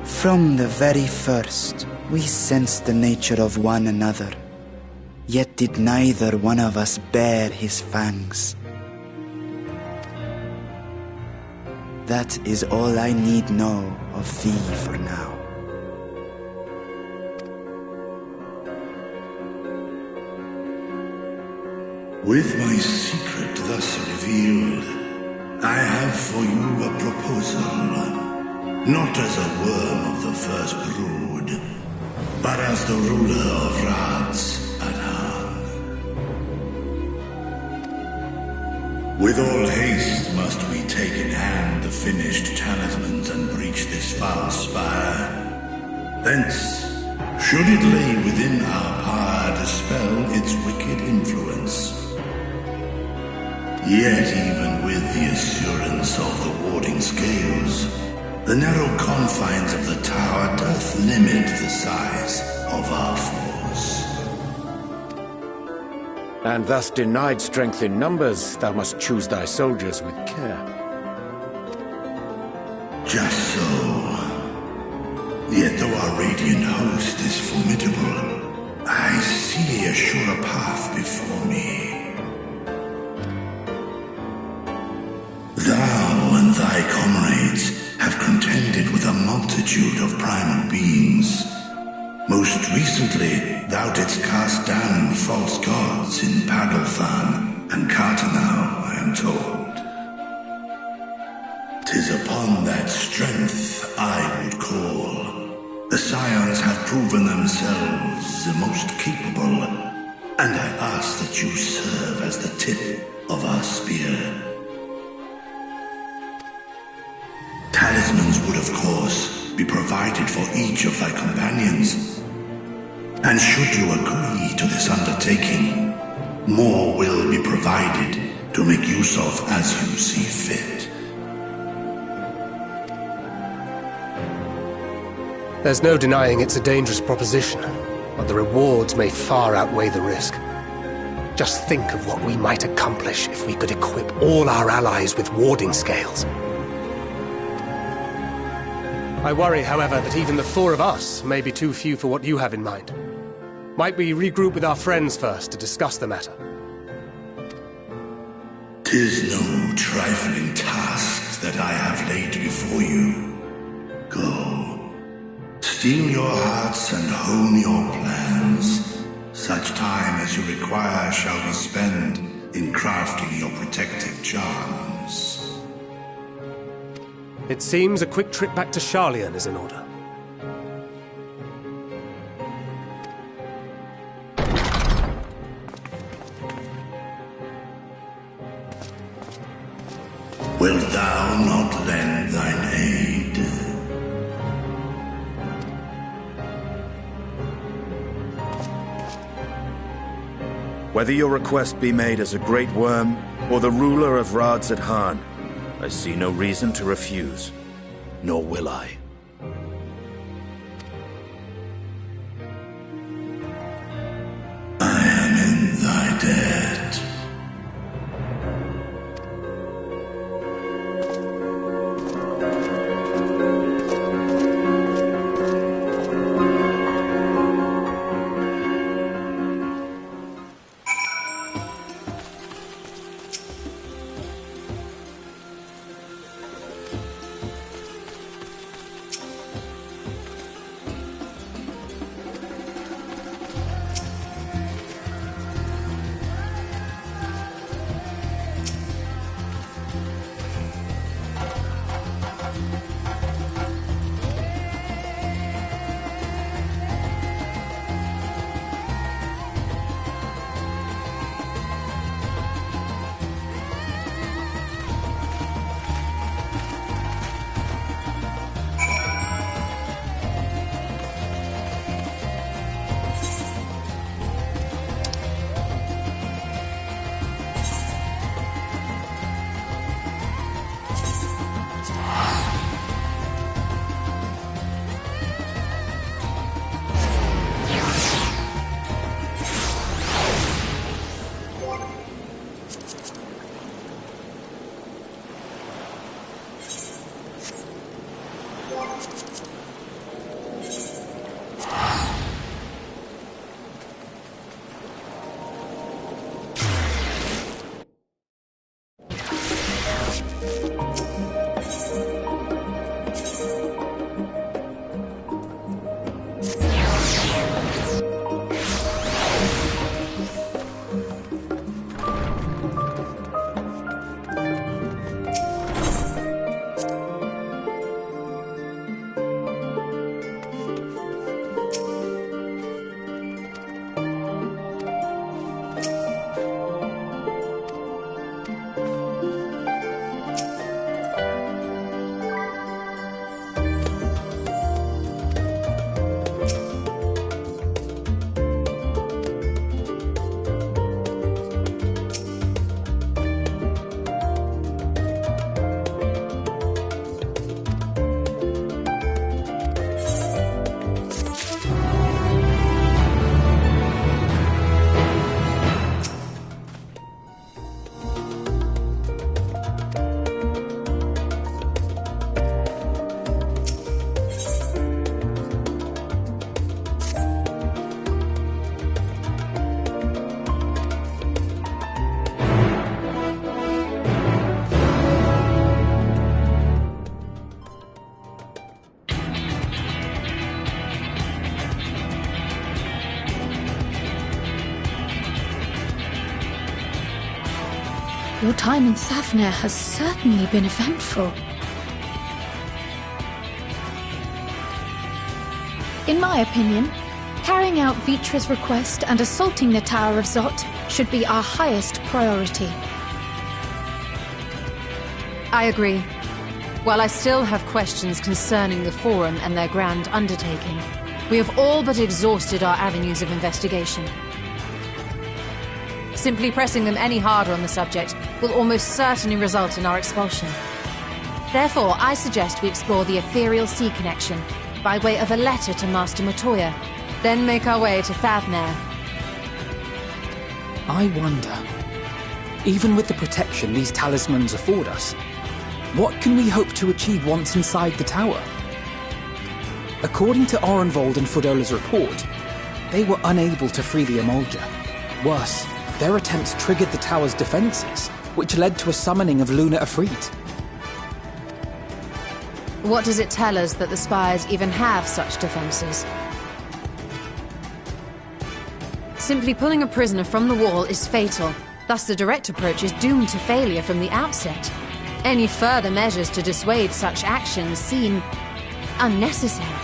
From the very first, we sensed the nature of one another, yet did neither one of us bare his fangs. That is all I need know of thee for now. With my secret thus revealed, I have for you a proposal. Not as a worm of the first brood, but as the ruler of Radz at Harn. With all haste must we take in hand the finished talismans and breach this foul spire. Thence, should it lay within our power, dispel its wicked influence. Yet even with the assurance of the warding scales, the narrow confines of the tower doth limit the size of our force. And thus denied strength in numbers, thou must choose thy soldiers with care. Just so. Yet though our radiant host is formidable, I see a surer path before me. Thou and thy comrades have contended with a multitude of primal beings. Most recently, thou didst cast down false gods in Pagalthan and Cartanau, I am told. 'Tis upon that strength I would call. The Scions have proven themselves the most capable, and I ask that you serve as the tip of our spear. Talismans would, of course, be provided for each of thy companions. And should you agree to this undertaking, more will be provided to make use of as you see fit. There's no denying it's a dangerous proposition, but the rewards may far outweigh the risk. Just think of what we might accomplish if we could equip all our allies with warding scales. I worry, however, that even the four of us may be too few for what you have in mind. Might we regroup with our friends first to discuss the matter? 'Tis no trifling task that I have laid before you. Go, steel your hearts and hone your plans. Such time as you require shall be spent in crafting your protective charms. It seems a quick trip back to Sharlayan is in order. Wilt thou not lend thine aid? Whether your request be made as a great worm or the ruler of Radz at Harn, I see no reason to refuse, nor will I. I am in thy debt. Your time in Thavnair has certainly been eventful. In my opinion, carrying out Vitra's request and assaulting the Tower of Zot should be our highest priority. I agree. While I still have questions concerning the Forum and their grand undertaking, we have all but exhausted our avenues of investigation. Simply pressing them any harder on the subject will almost certainly result in our expulsion. Therefore, I suggest we explore the ethereal sea connection by way of a letter to Master Matoya, then make our way to Thavnair. I wonder, even with the protection these talismans afford us, what can we hope to achieve once inside the tower? According to Orenvold and Fodola's report, they were unable to free the Emolja. Worse, their attempts triggered the tower's defenses, which led to a summoning of Luna Ifrit. What does it tell us that the Spires even have such defenses? Simply pulling a prisoner from the wall is fatal, thus the direct approach is doomed to failure from the outset. Any further measures to dissuade such actions seem unnecessary.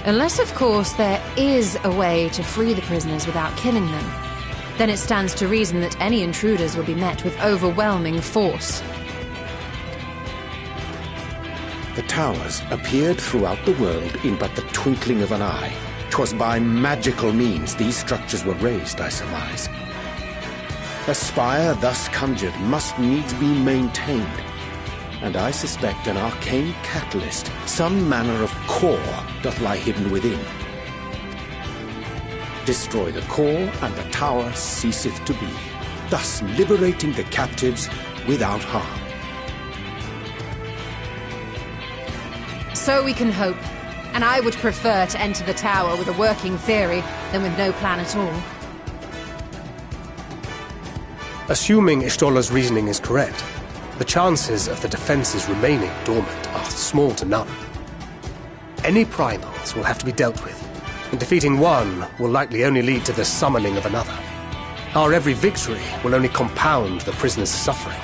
Unless, of course, there is a way to free the prisoners without killing them. Then it stands to reason that any intruders will be met with overwhelming force. The towers appeared throughout the world in but the twinkling of an eye. 'Twas by magical means these structures were raised, I surmise. A spire thus conjured must needs be maintained, and I suspect an arcane catalyst, some manner of core, doth lie hidden within. Destroy the core, and the tower ceaseth to be, thus liberating the captives without harm. So we can hope, and I would prefer to enter the tower with a working theory than with no plan at all. Assuming Ishtola's reasoning is correct, the chances of the defenses remaining dormant are small to none. Any primals will have to be dealt with, and defeating one will likely only lead to the summoning of another. Our every victory will only compound the prisoner's suffering.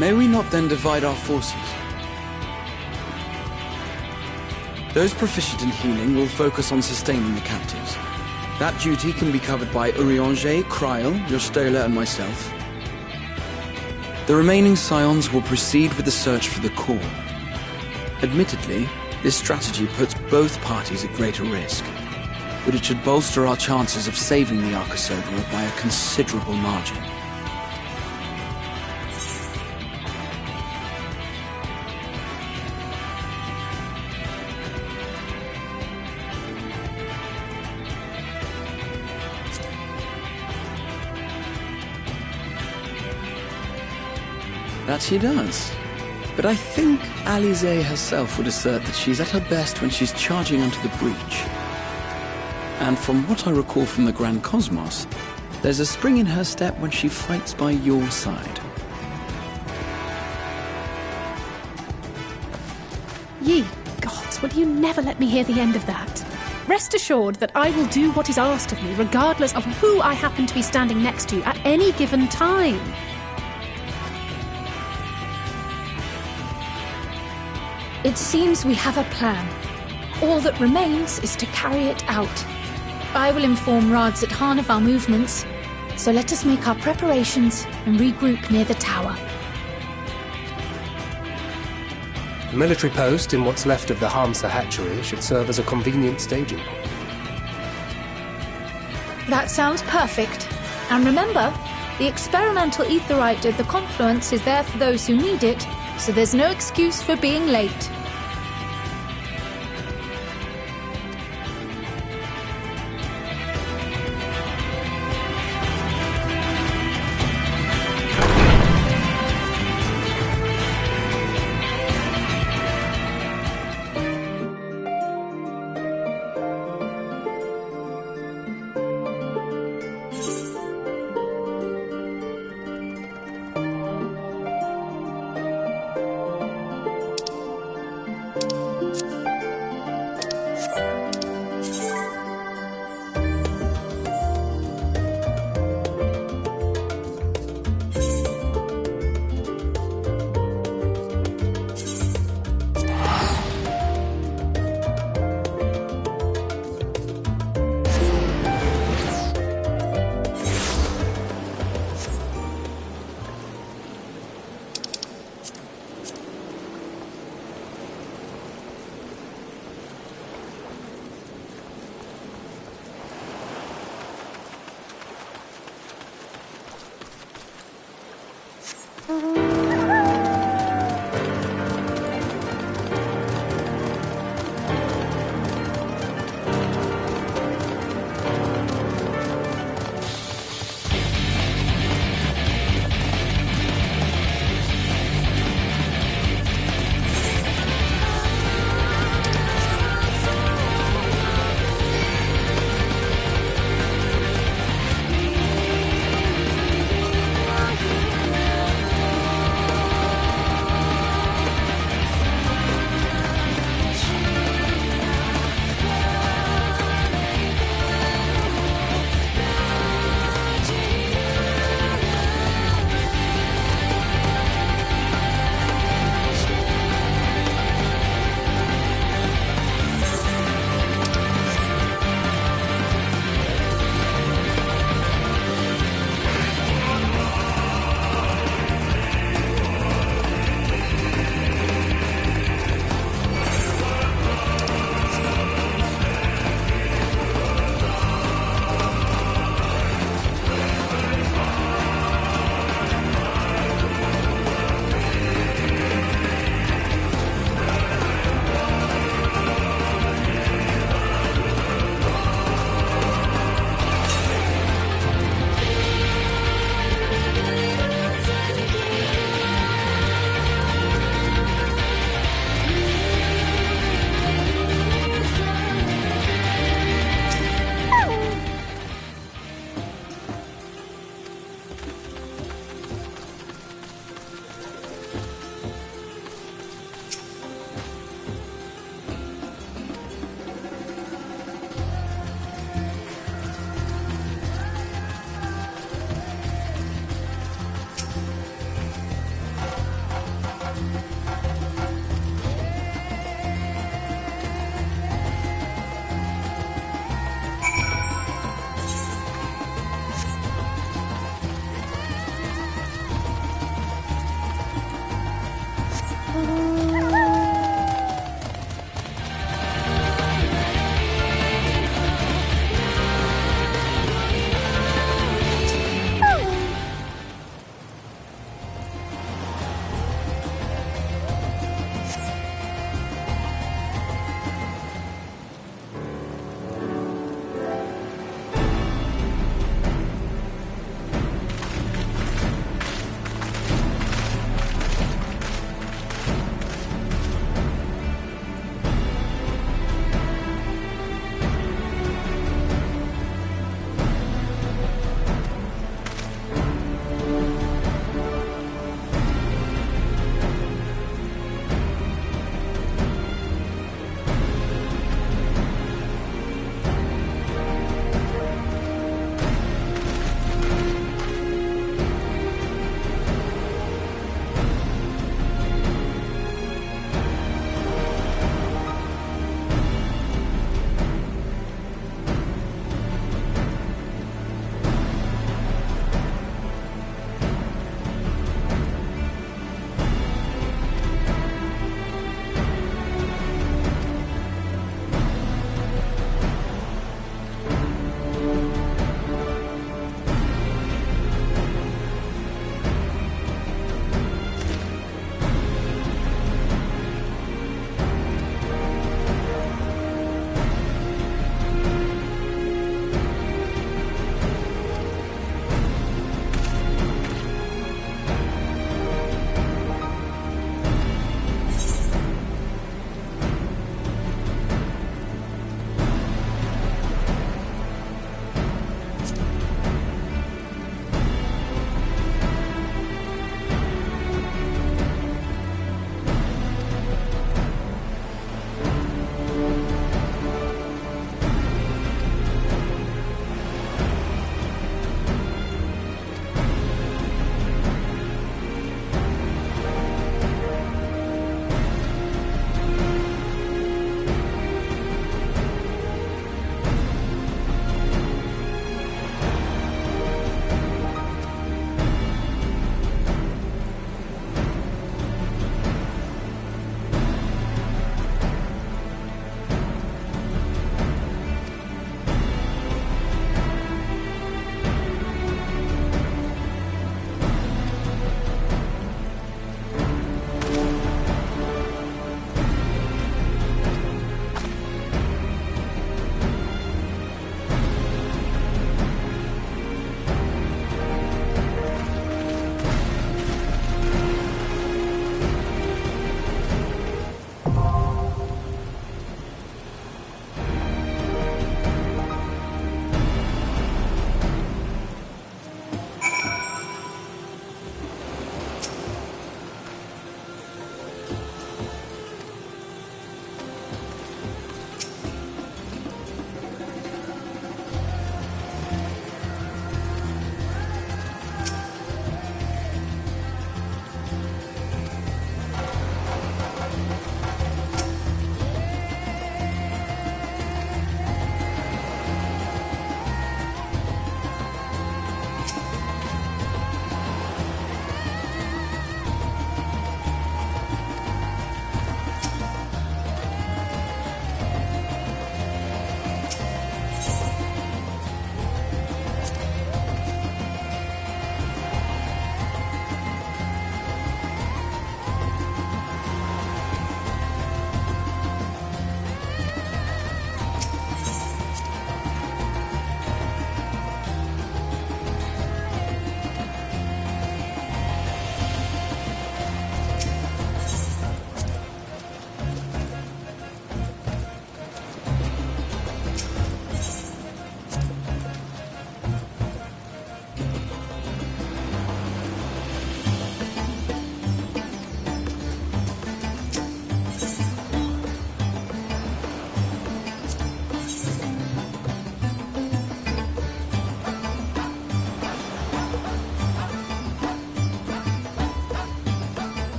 May we not then divide our forces? Those proficient in healing will focus on sustaining the captives. That duty can be covered by Urianger, Kryl, Jostola, and myself. The remaining scions will proceed with the search for the core. Admittedly, this strategy puts both parties at greater risk, but it should bolster our chances of saving the Arcosodra by a considerable margin. That she does. But I think Alize herself would assert that she's at her best when she's charging onto the breach. And from what I recall from the Grand Cosmos, there's a spring in her step when she fights by your side. Ye gods, will you never let me hear the end of that? Rest assured that I will do what is asked of me, regardless of who I happen to be standing next to at any given time. It seems we have a plan. All that remains is to carry it out. I will inform Radzat of our movements, so let us make our preparations and regroup near the tower. The military post in what's left of the Hamsa hatchery should serve as a convenient staging point. That sounds perfect. And remember, the experimental aetherite at the confluence is there for those who need it, so there's no excuse for being late.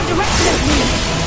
direction of me!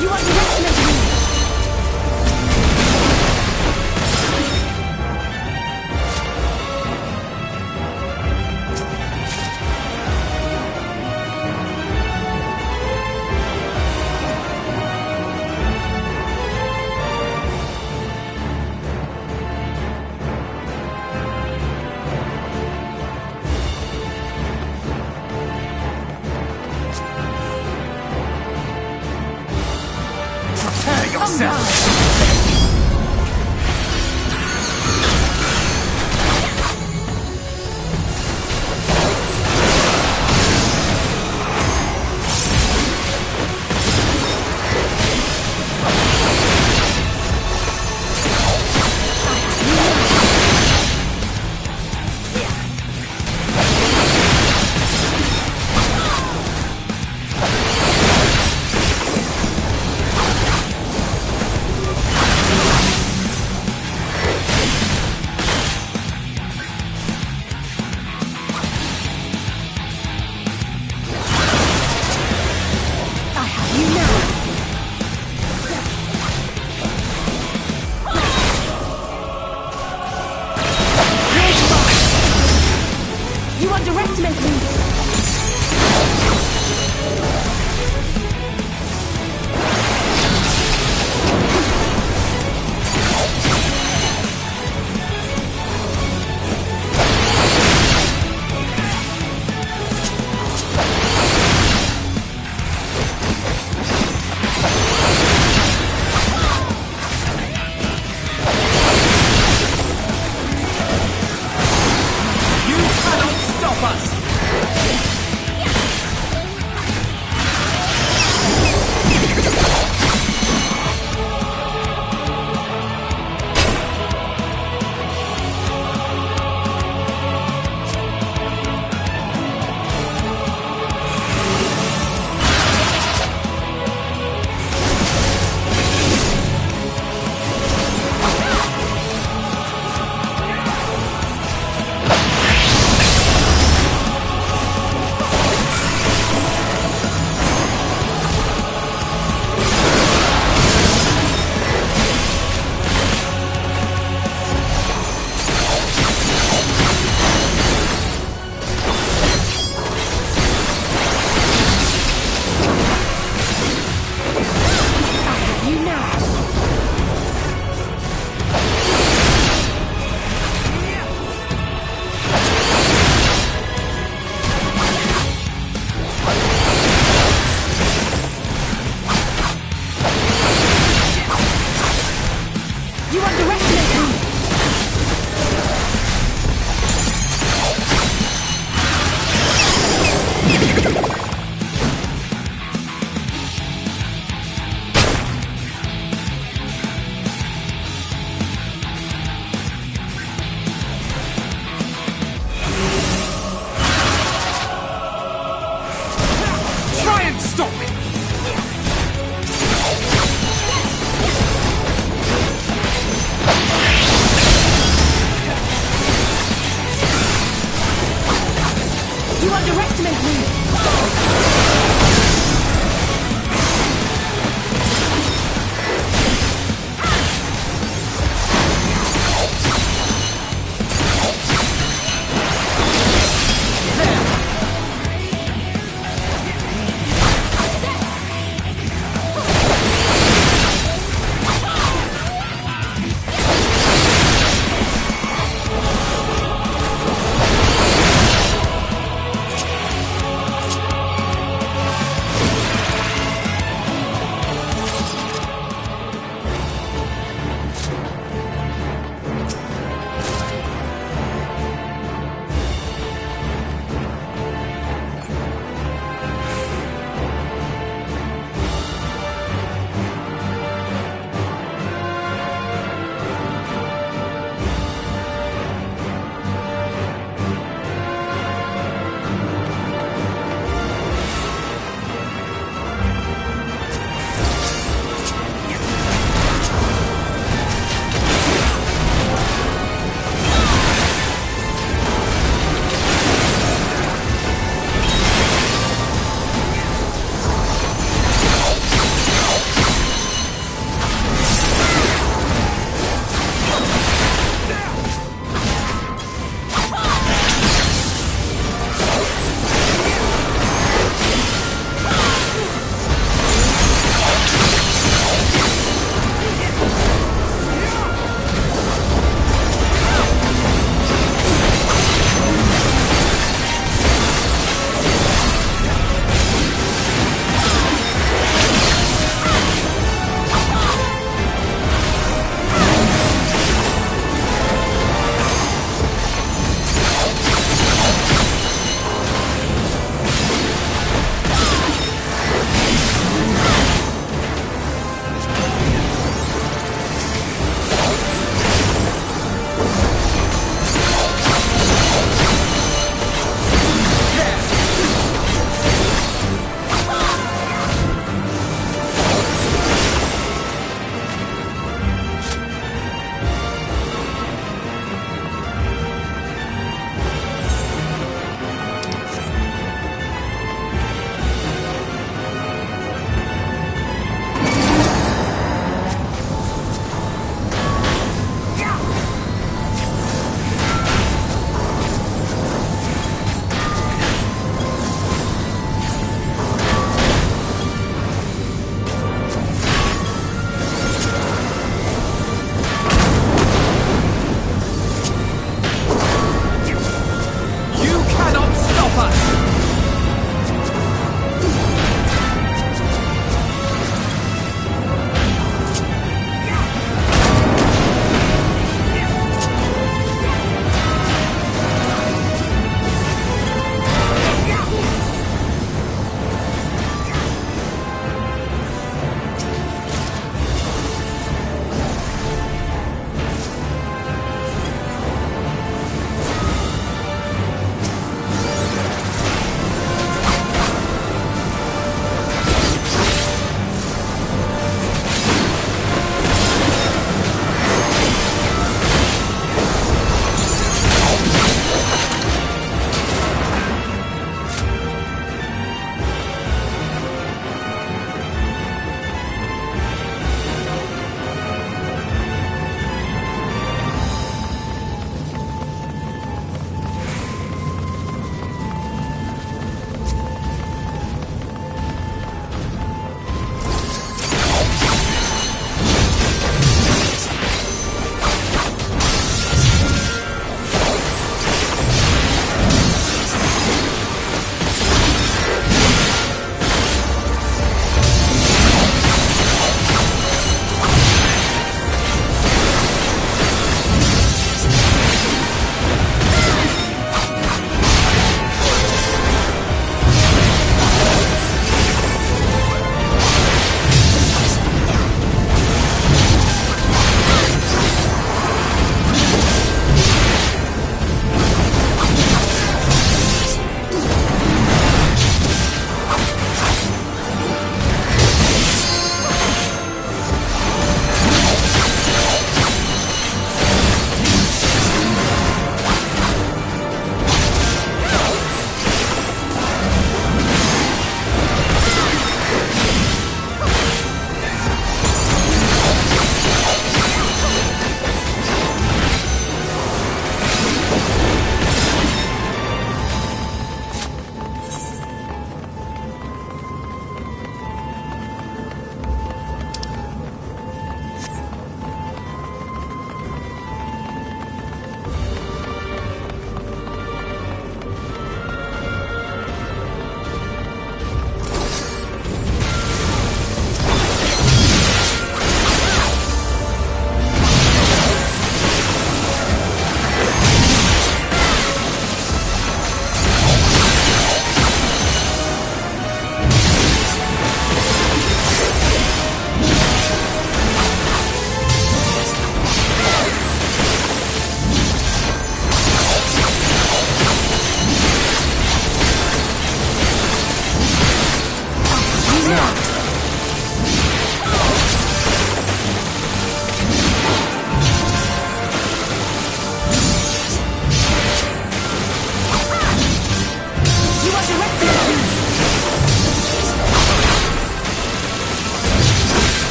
You underestimate me!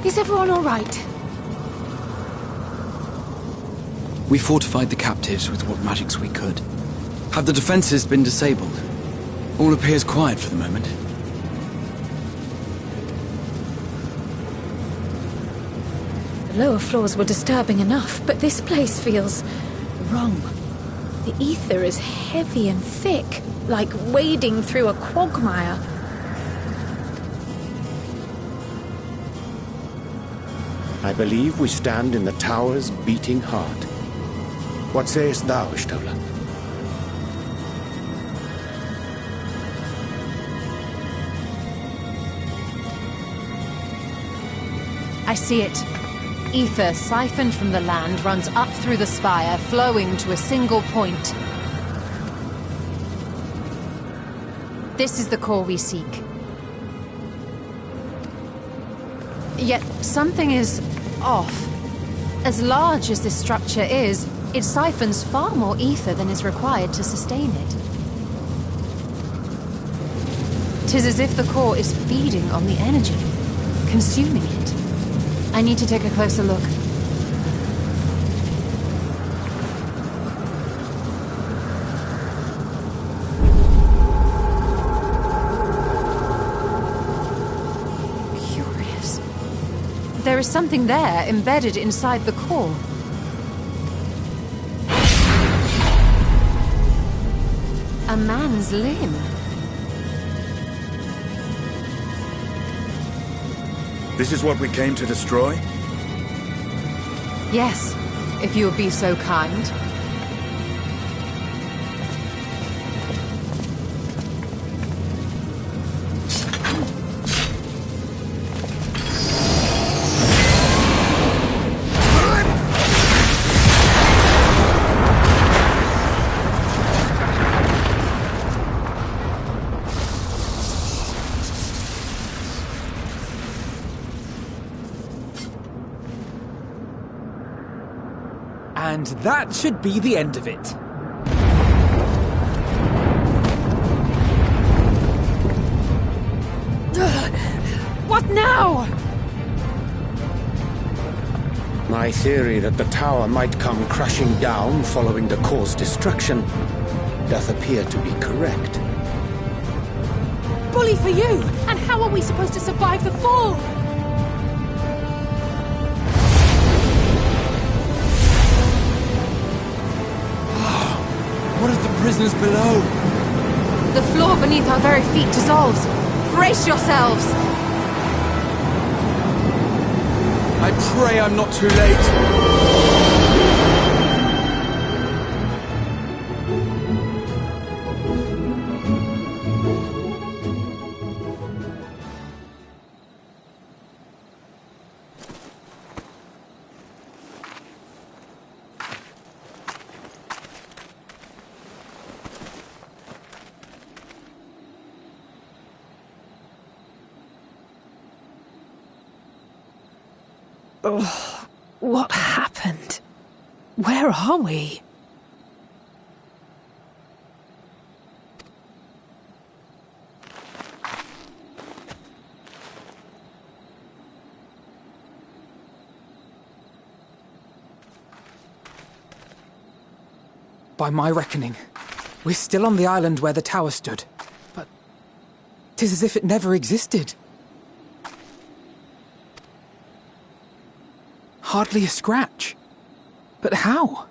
Is everyone all right? We fortified the captives with what magics we could. Have the defenses been disabled? All appears quiet for the moment. The lower floors were disturbing enough, but this place feels wrong. The ether is heavy and thick, like wading through a quagmire. I believe we stand in the tower's beating heart. What sayest thou, Ishtola? I see it. Ether siphoned from the land runs up through the spire, flowing to a single point. This is the core we seek. Yet something is off. As large as this structure is, it siphons far more ether than is required to sustain it. 'Tis as if the core is feeding on the energy, consuming it. I need to take a closer look. Curious. There is something there embedded inside the core. A man's limb. This is what we came to destroy? Yes, if you would be so kind. And that should be the end of it. What now? My theory that the tower might come crashing down following the core's destruction doth appear to be correct. Bully for you! And how are we supposed to survive the fall? What of the prisoners below? The floor beneath our very feet dissolves. Brace yourselves! I pray I'm not too late. Oh, what happened? Where are we? By my reckoning, we're still on the island where the tower stood. But 'tis as if it never existed. Hardly a scratch. But how?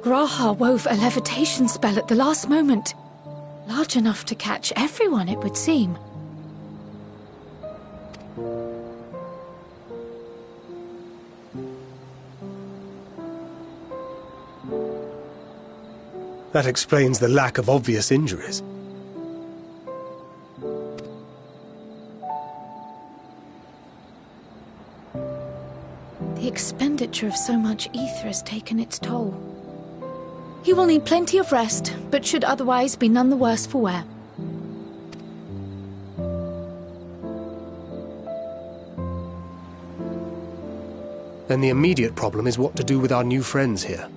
Graha wove a levitation spell at the last moment. Large enough to catch everyone, it would seem. That explains the lack of obvious injuries. The expenditure of so much ether has taken its toll. He will need plenty of rest, but should otherwise be none the worse for wear. Then the immediate problem is what to do with our new friends here.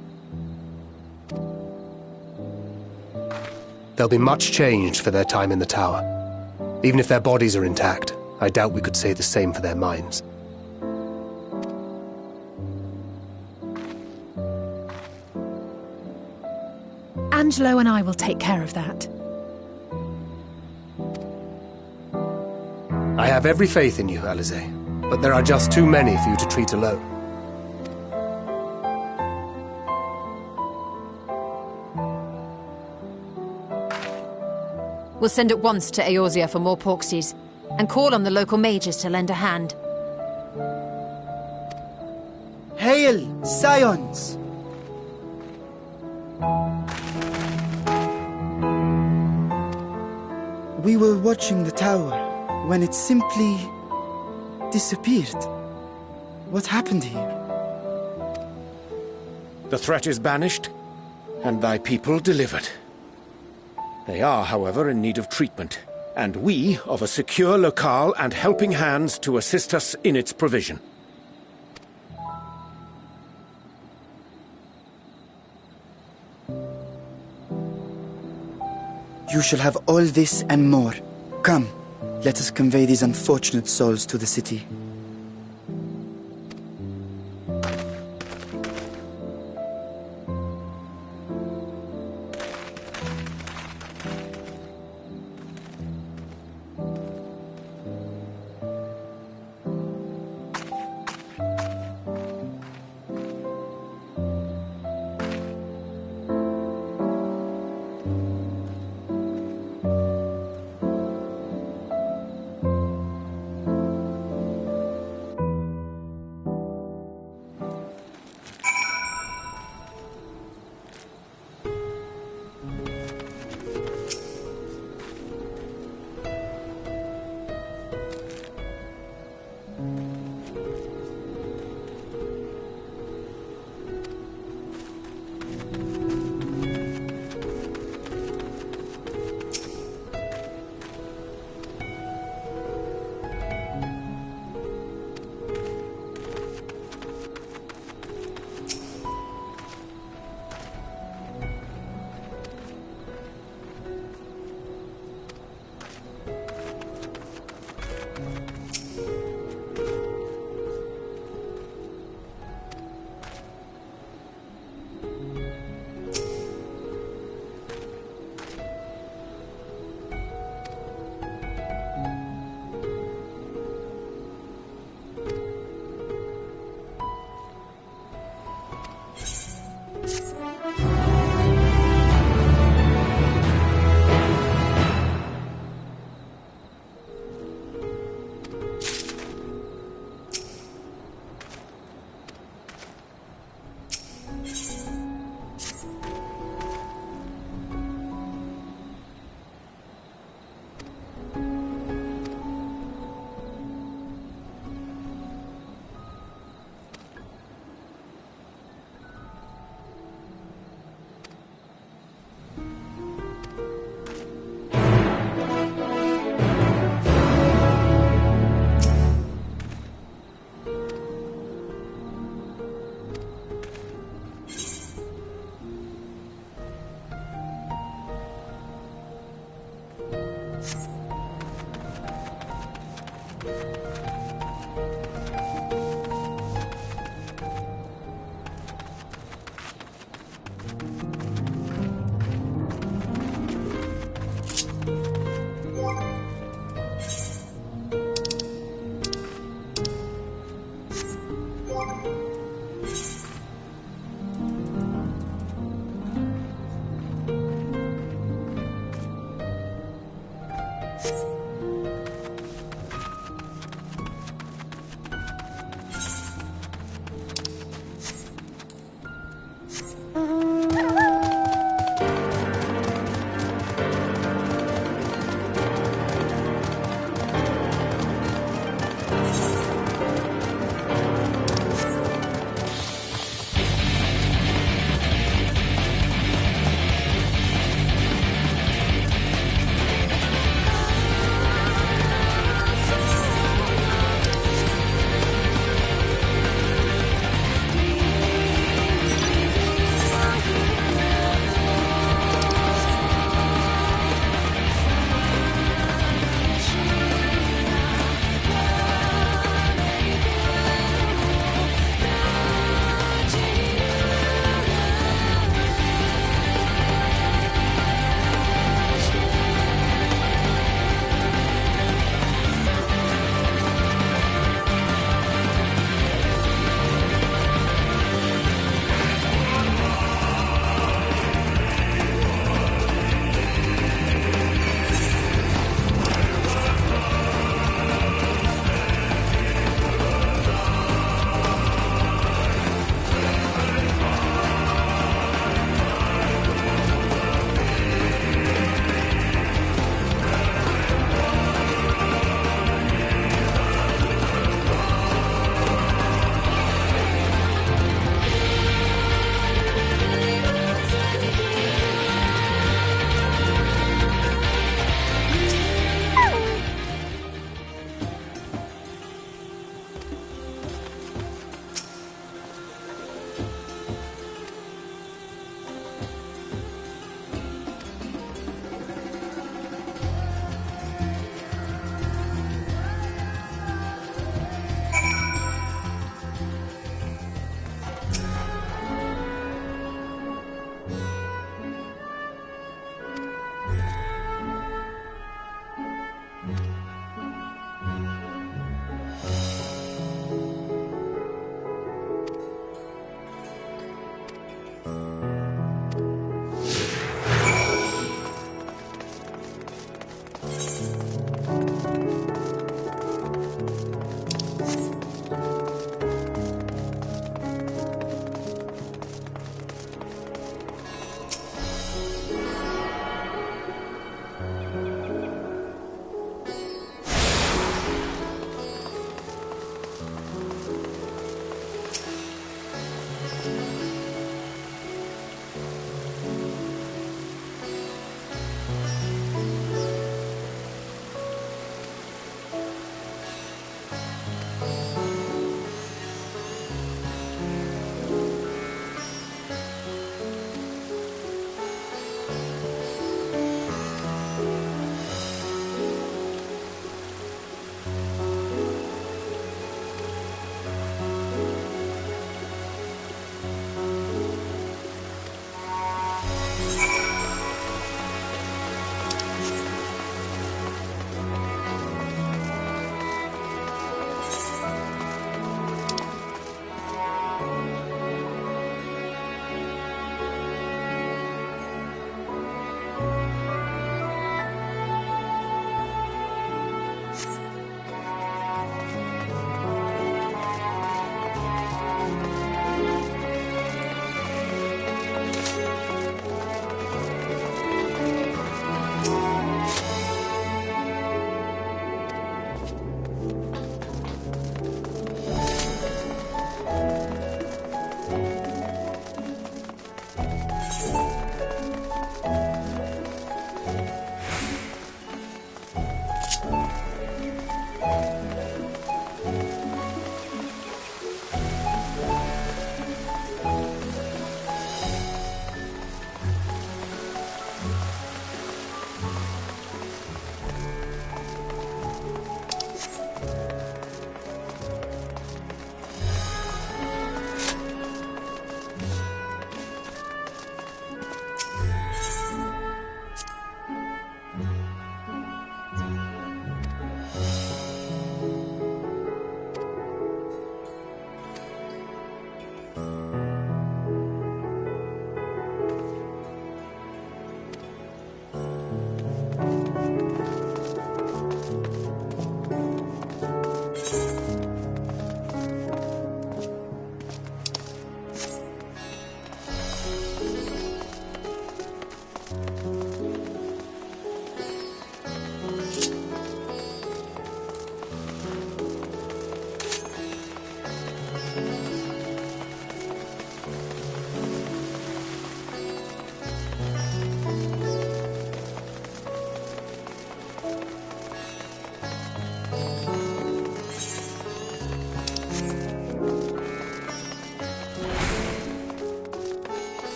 They'll be much changed for their time in the tower. Even if their bodies are intact, I doubt we could say the same for their minds. Angelo and I will take care of that. I have every faith in you, Alize, but there are just too many for you to treat alone. We'll send at once to Eorzea for more Porksies, and call on the local mages to lend a hand. Hail, Scions! We were watching the tower when it simply disappeared. What happened here? The threat is banished, and thy people delivered. They are, however, in need of treatment, and we of a secure locale and helping hands to assist us in its provision. You shall have all this and more. Come, let us convey these unfortunate souls to the city.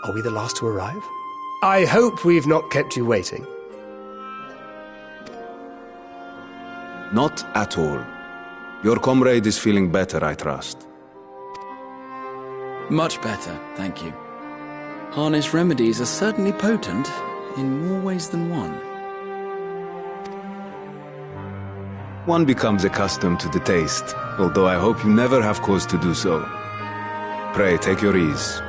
Are we the last to arrive? I hope we've not kept you waiting. Not at all. Your comrade is feeling better, I trust. Much better, thank you. Harness remedies are certainly potent, in more ways than one. One becomes accustomed to the taste, although I hope you never have cause to do so. Pray, take your ease.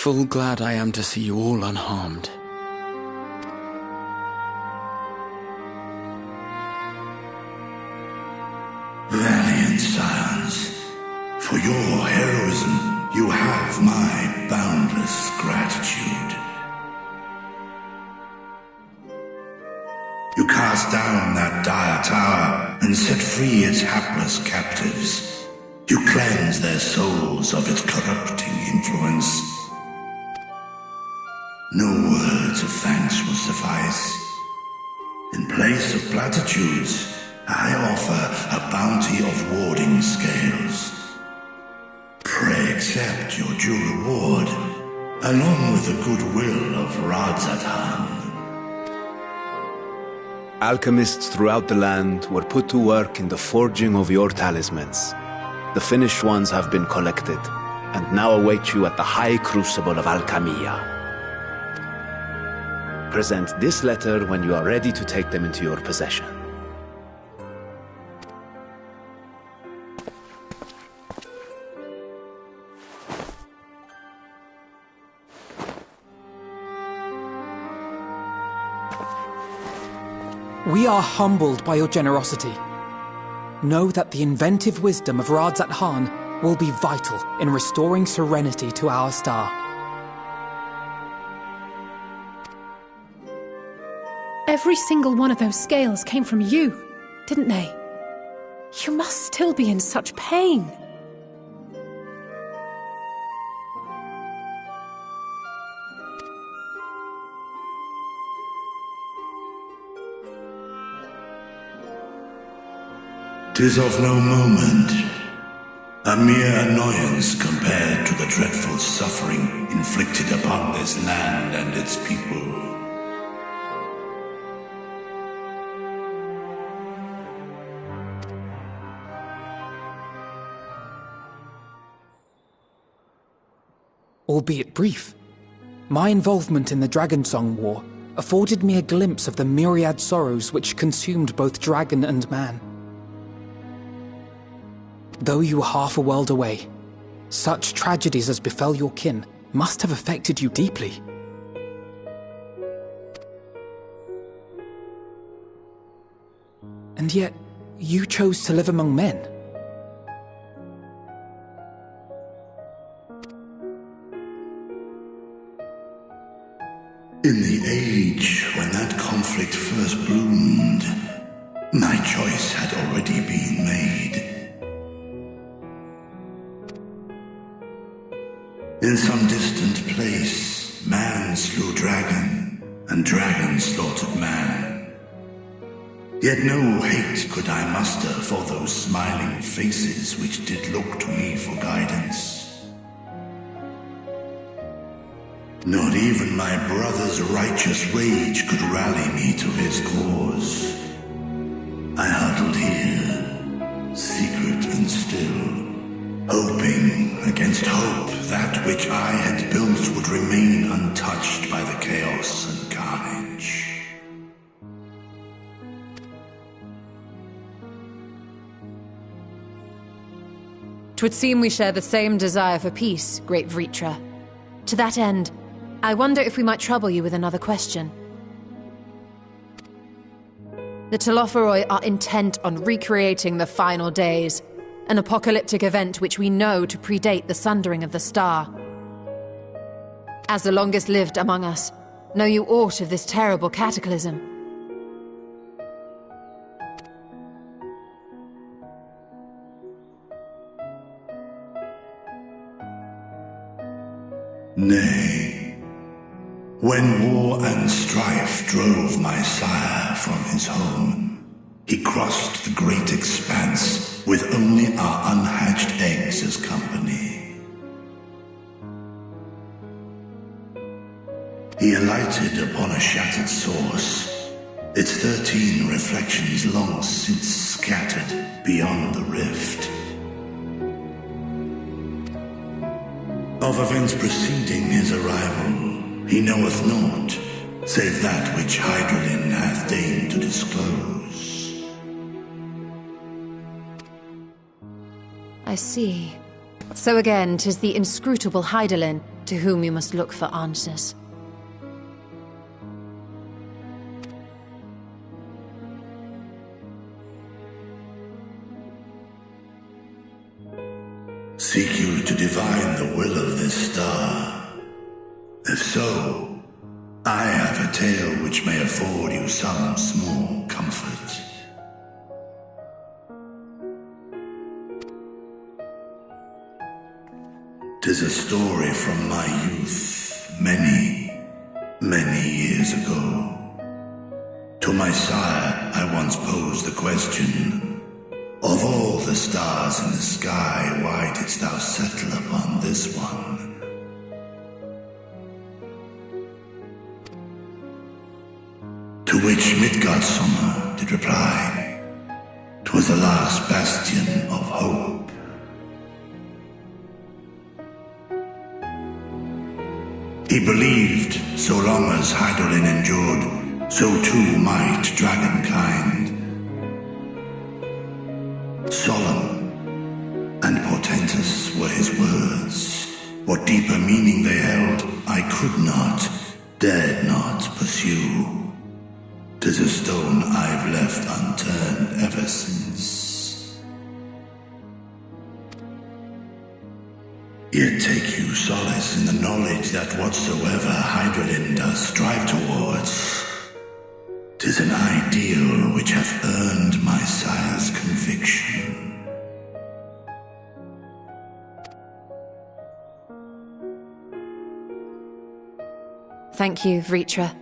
Full glad I am to see you all unharmed. Valiant scions, for your heroism, you have my boundless gratitude. You cast down that dire tower and set free its hapless captives. You cleanse their souls of its corrupting influence. No words of thanks will suffice. In place of platitudes, I offer a bounty of warding scales. Pray accept your due reward, along with the goodwill of Radzathan. Alchemists throughout the land were put to work in the forging of your talismans. The finished ones have been collected, and now await you at the High Crucible of Alchemia. Present this letter when you are ready to take them into your possession. We are humbled by your generosity. Know that the inventive wisdom of Radzathan will be vital in restoring serenity to our star. Every single one of those scales came from you, didn't they? You must still be in such pain. "'Tis of no moment, a mere annoyance compared to the dreadful suffering inflicted upon this land and its people. Albeit brief, my involvement in the Dragonsong War afforded me a glimpse of the myriad sorrows which consumed both dragon and man. Though you were half a world away, such tragedies as befell your kin must have affected you deeply. And yet, you chose to live among men. In the age when that conflict first bloomed, my choice had already been made. In some distant place, man slew dragon, and dragon slaughtered man. Yet no hate could I muster for those smiling faces which did look to me for guidance. Not even my brother's righteous rage could rally me to his cause. I huddled here, secret and still, hoping against hope that which I had built would remain untouched by the chaos and carnage. "'Twould seem we share the same desire for peace, great Vritra. To that end, I wonder if we might trouble you with another question. The Telophoroi are intent on recreating the final days, an apocalyptic event which we know to predate the sundering of the star. As the longest lived among us, know you aught of this terrible cataclysm? Nay, when war and strife drove my sire from his home, he crossed the great expanse with only our unhatched eggs as company. He alighted upon a shattered source, its 13 reflections long since scattered beyond the rift. Of events preceding his arrival, he knoweth naught, save that which Hydralin hath deigned to disclose. I see. So again, 'tis the inscrutable Hydaelyn, to whom we must look for answers. Seek you to divine the will of this star? If so, I have a tale which may afford you some small comfort. 'Tis a story from my youth, many, many years ago. To my sire, I once posed the question, of all the stars in the sky, why didst thou settle upon this one? To which Midgardsummer did reply, 'twas the last bastion of hope. He believed, so long as Hydaelyn endured, so too might dragonkind. Solemn and portentous were his words. What deeper meaning they held, I could not, dared not pursue. 'Tis a stone I've left unturned ever since. Yet take you solace in the knowledge that whatsoever Hydaelyn does strive towards, 'tis an ideal which hath earned my sire's conviction. Thank you, Vritra.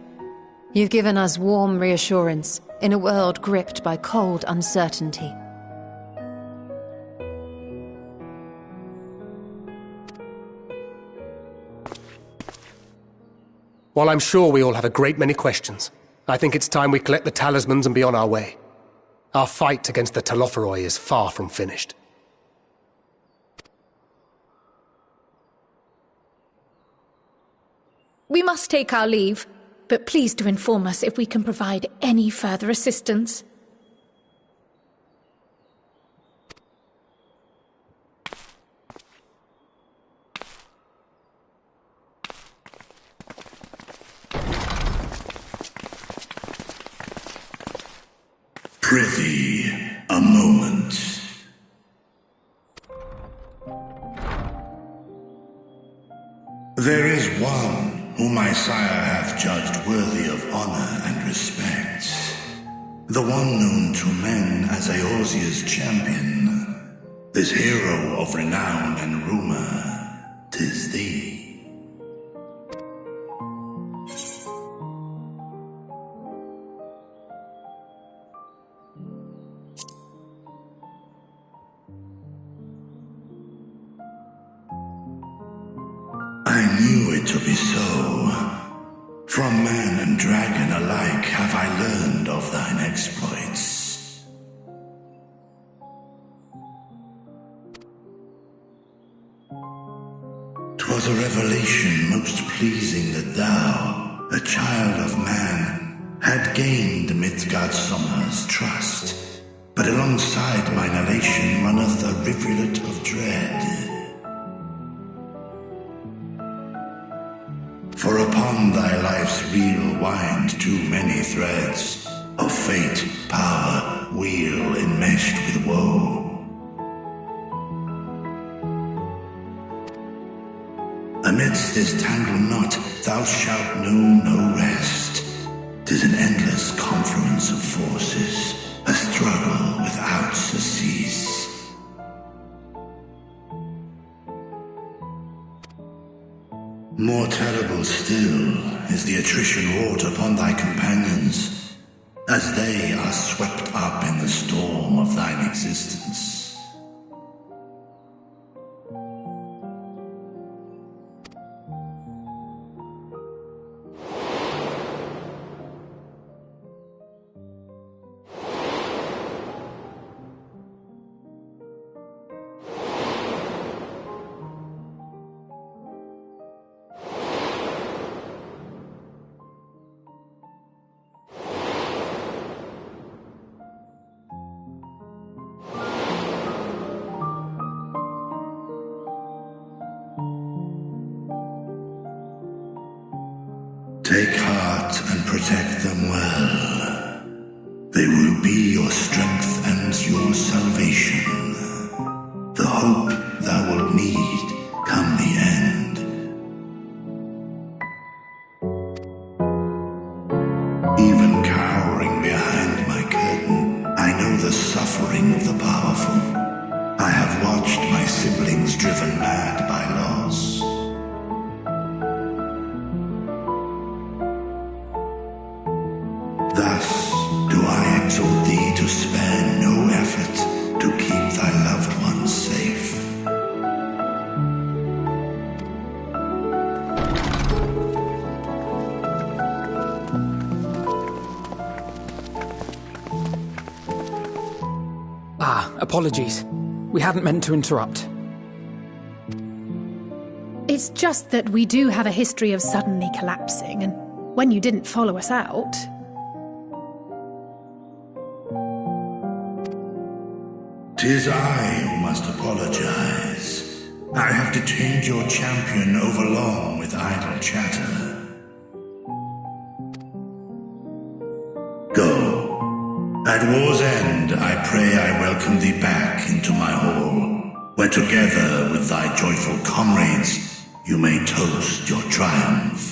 You've given us warm reassurance in a world gripped by cold uncertainty. While I'm sure we all have a great many questions, I think it's time we collect the talismans and be on our way. Our fight against the Talophoroi is far from finished. We must take our leave, but please do inform us if we can provide any further assistance. Prithee, a moment. There is one whom my sire hath judged worthy of honor and respect. The one known to men as Eorzea's champion. This hero of renown and rumor, 'tis thee. I knew it to be so. From man and dragon alike have I learned of thine exploits. 'Twas a revelation most pleasing that thou, a child of man, had gained Midgardsummer's trust. But alongside mine elation runneth a rivulet of dread. For upon thy life's reel wind too many threads of fate, power, weal enmeshed with woe. Amidst this tangled knot thou shalt know no rest. 'Tis an endless confluence of forces, a struggle without surcease. More terrible still is the attrition wrought upon thy companions, as they are swept up in the storm of thine existence. Take heart and protect them well. They will be your strength and your salvation. The hope thou wilt need come the end. Even cowering behind my curtain, I know the suffering of the powerful. I have watched my siblings driven mad by loss. Thus do I exhort thee to spare no effort to keep thy loved ones safe. Apologies. We hadn't meant to interrupt. It's just that we do have a history of suddenly collapsing, and when you didn't follow us out... "'Tis I who must apologize. I have detained your champion overlong with idle chatter. Go. At war's end, I pray I welcome thee back into my hall, where together with thy joyful comrades, you may toast your triumph."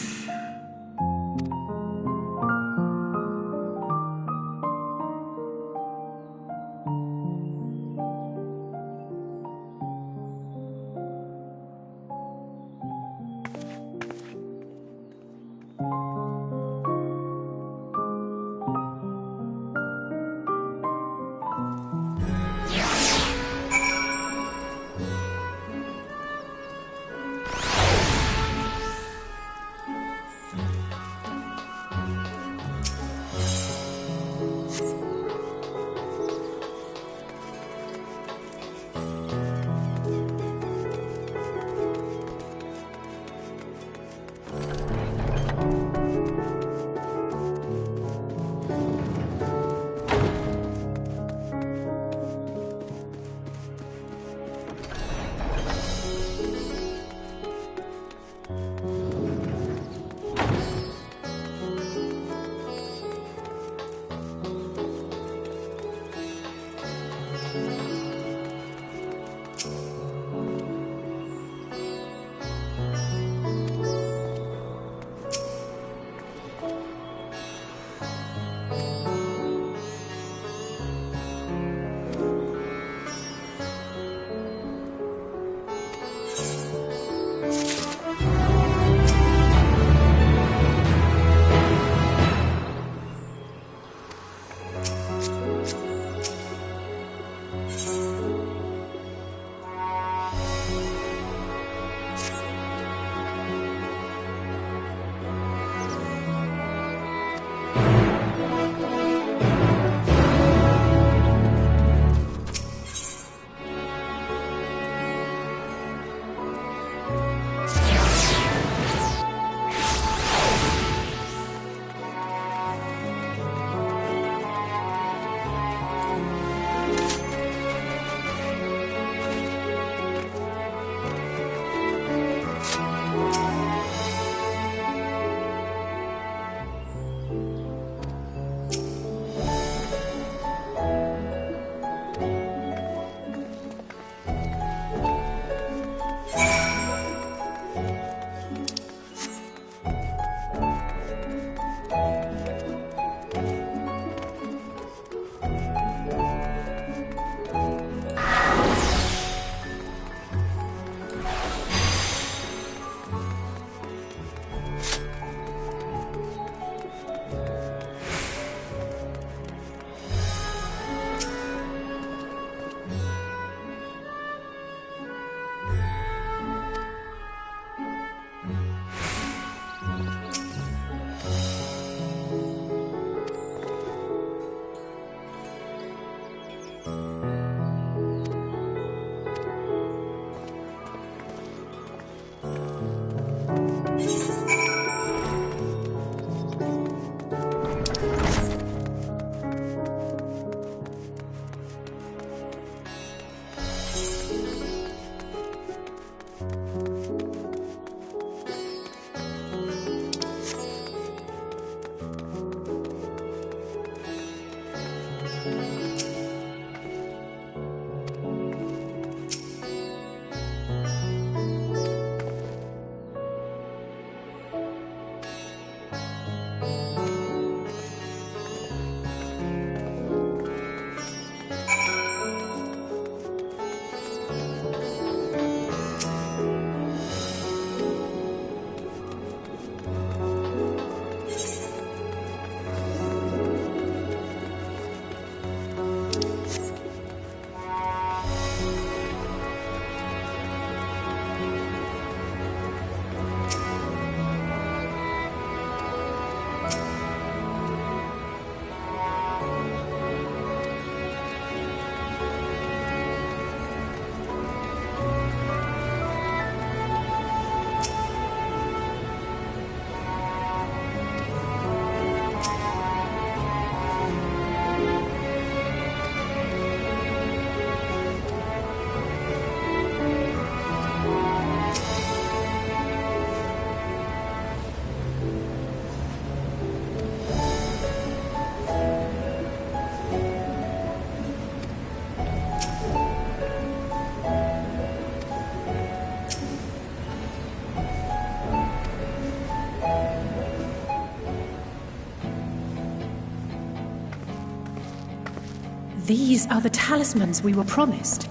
these are the talismans we were promised.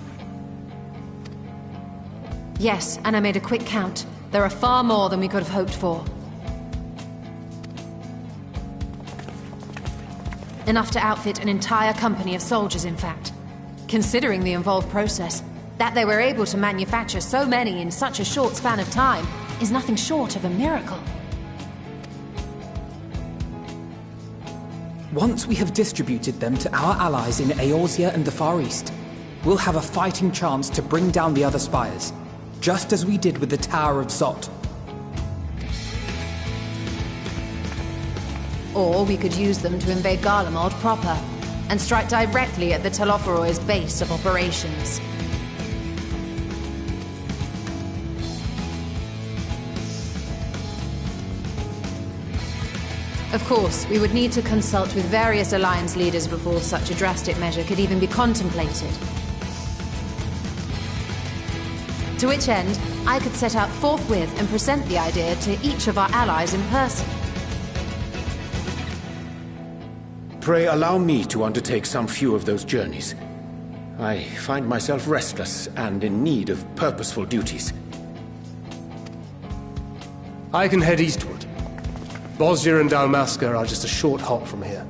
Yes, and I made a quick count. There are far more than we could have hoped for. Enough to outfit an entire company of soldiers, in fact. Considering the involved process, that they were able to manufacture so many in such a short span of time is nothing short of a miracle. Once we have distributed them to our allies in Eorzea and the Far East, we'll have a fighting chance to bring down the other spires, just as we did with the Tower of Zot. Or we could use them to invade Garlemald proper, and strike directly at the Telophoroid's base of operations. Of course, we would need to consult with various Alliance leaders before such a drastic measure could even be contemplated. To which end, I could set out forthwith and present the idea to each of our allies in person. Pray allow me to undertake some few of those journeys. I find myself restless and in need of purposeful duties. I can head eastward. Bosnia and Dalmasca are just a short hop from here.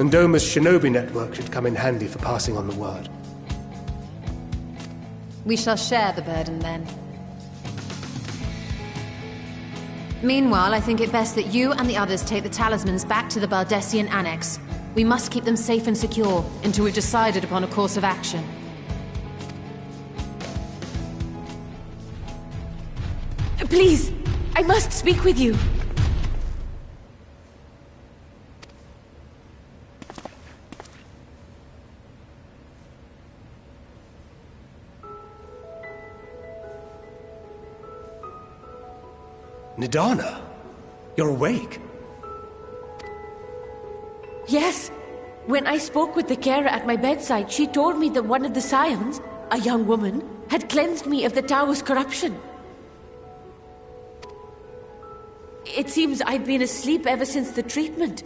And Doma's shinobi network should come in handy for passing on the word. We shall share the burden then. Meanwhile, I think it best that you and the others take the talismans back to the Baldessian Annex. We must keep them safe and secure until we've decided upon a course of action. Please, I must speak with you. Nidana, you're awake. Yes. When I spoke with the carer at my bedside, she told me that one of the scions, a young woman, had cleansed me of the tower's corruption. It seems I'd been asleep ever since the treatment.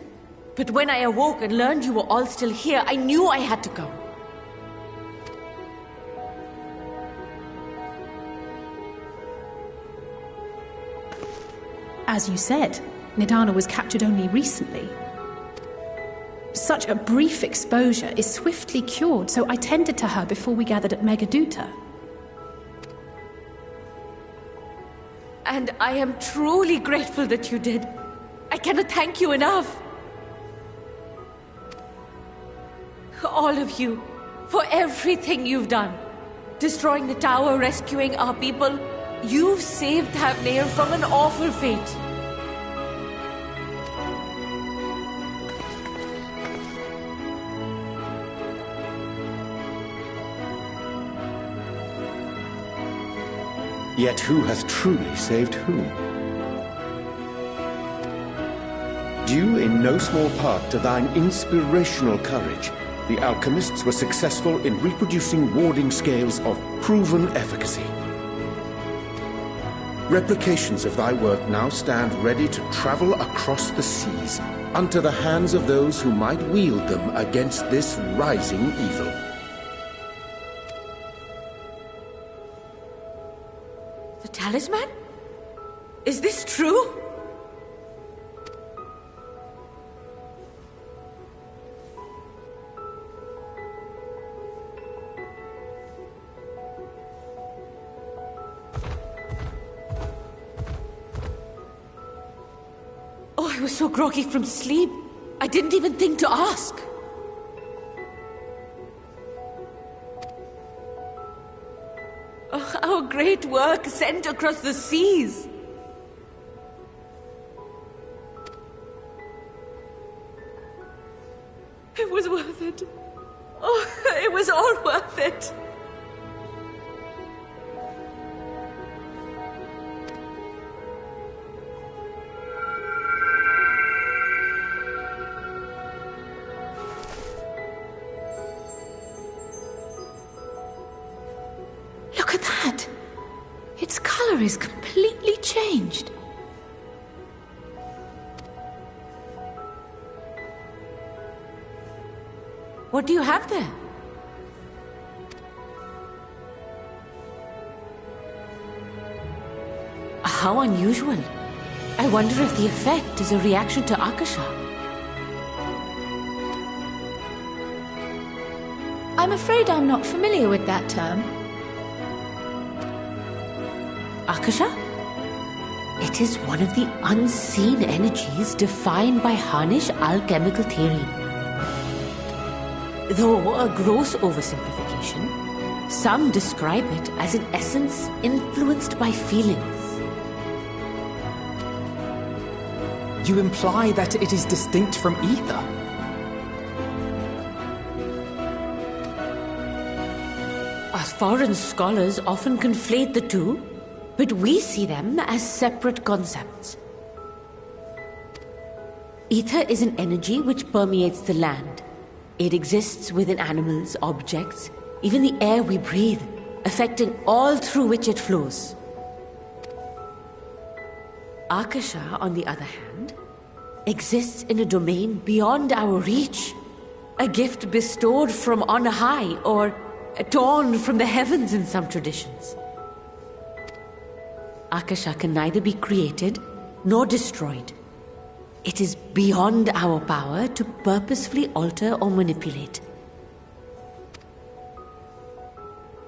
But when I awoke and learned you were all still here, I knew I had to come. As you said, Nidana was captured only recently. Such a brief exposure is swiftly cured, so I tended to her before we gathered at Megaduta. And I am truly grateful that you did. I cannot thank you enough. All of you, for everything you've done. Destroying the tower, rescuing our people. You've saved Thavnair from an awful fate. Yet who hath truly saved whom? Due in no small part to thine inspirational courage, the alchemists were successful in reproducing warding scales of proven efficacy. Replications of thy work now stand ready to travel across the seas, unto the hands of those who might wield them against this rising evil. The talisman? Is this true? Oh, I was so groggy from sleep. I didn't even think to ask. Oh, our great work sent across the seas. It was worth it. Oh, it was all worth it. Look at that! Its color is completely changed. What do you have there? How unusual. I wonder if the effect is a reaction to Akasha. I'm afraid I'm not familiar with that term. Akasha? It is one of the unseen energies defined by Harnish alchemical theory. Though a gross oversimplification, some describe it as an essence influenced by feelings. You imply that it is distinct from ether? As foreign scholars often conflate the two, but we see them as separate concepts. Ether is an energy which permeates the land. It exists within animals, objects, even the air we breathe, affecting all through which it flows. Akasha, on the other hand, exists in a domain beyond our reach. A gift bestowed from on high, or torn from the heavens in some traditions. Akasha can neither be created nor destroyed. It is beyond our power to purposefully alter or manipulate.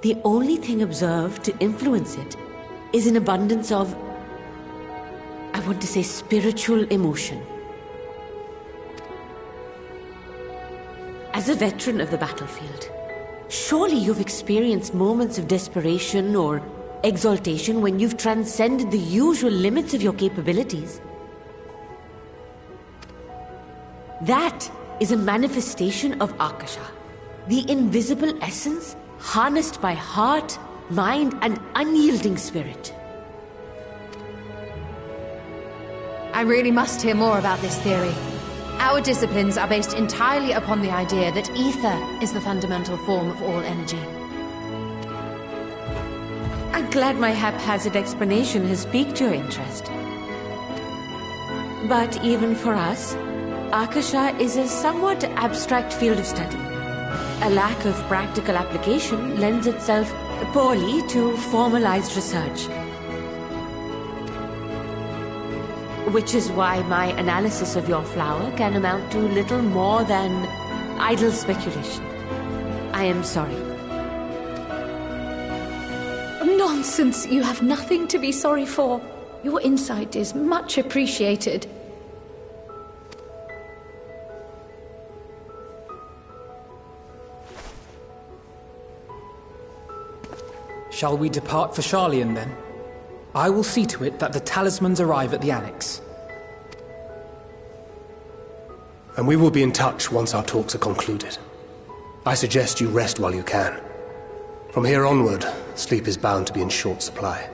The only thing observed to influence it is an abundance of, I want to say, spiritual emotion. As a veteran of the battlefield, surely you've experienced moments of desperation or exaltation when you've transcended the usual limits of your capabilities. That is a manifestation of Akasha, the invisible essence harnessed by heart, mind, and unyielding spirit. I really must hear more about this theory. Our disciplines are based entirely upon the idea that ether is the fundamental form of all energy. I'm glad my haphazard explanation has piqued your interest. But even for us, Akasha is a somewhat abstract field of study. A lack of practical application lends itself poorly to formalized research. Which is why my analysis of your flower can amount to little more than idle speculation. I am sorry. Nonsense! You have nothing to be sorry for. Your insight is much appreciated. Shall we depart for Sharlayan, then? I will see to it that the talismans arrive at the Annex. And we will be in touch once our talks are concluded. I suggest you rest while you can. From here onward, sleep is bound to be in short supply.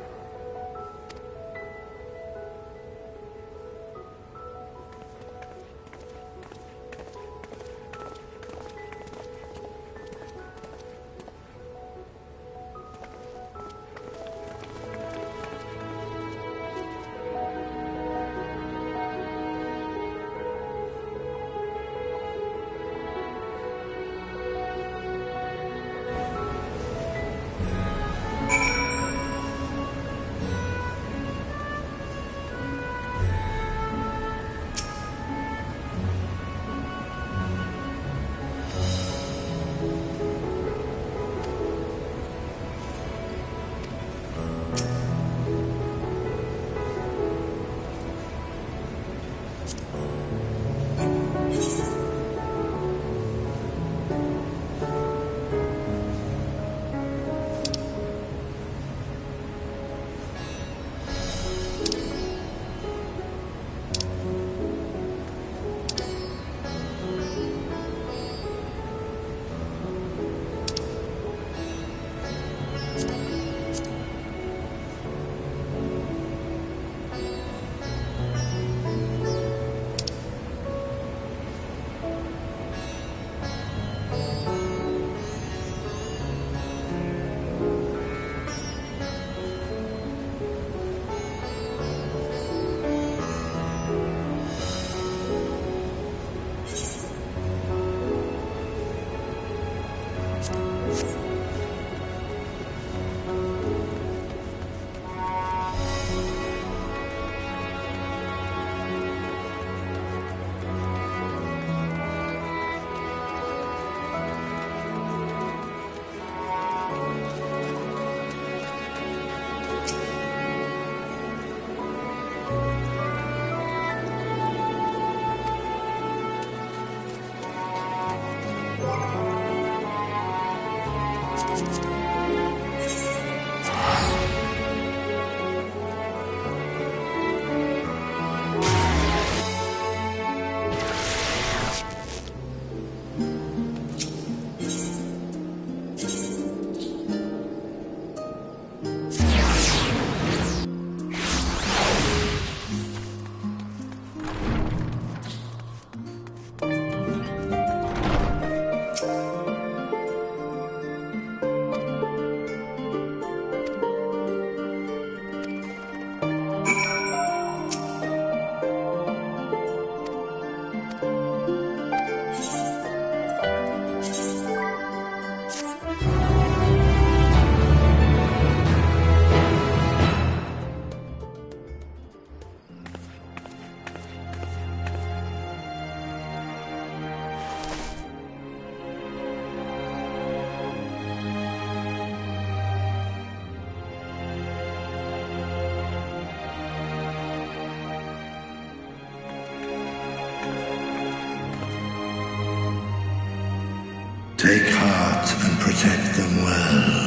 Take heart and protect them well.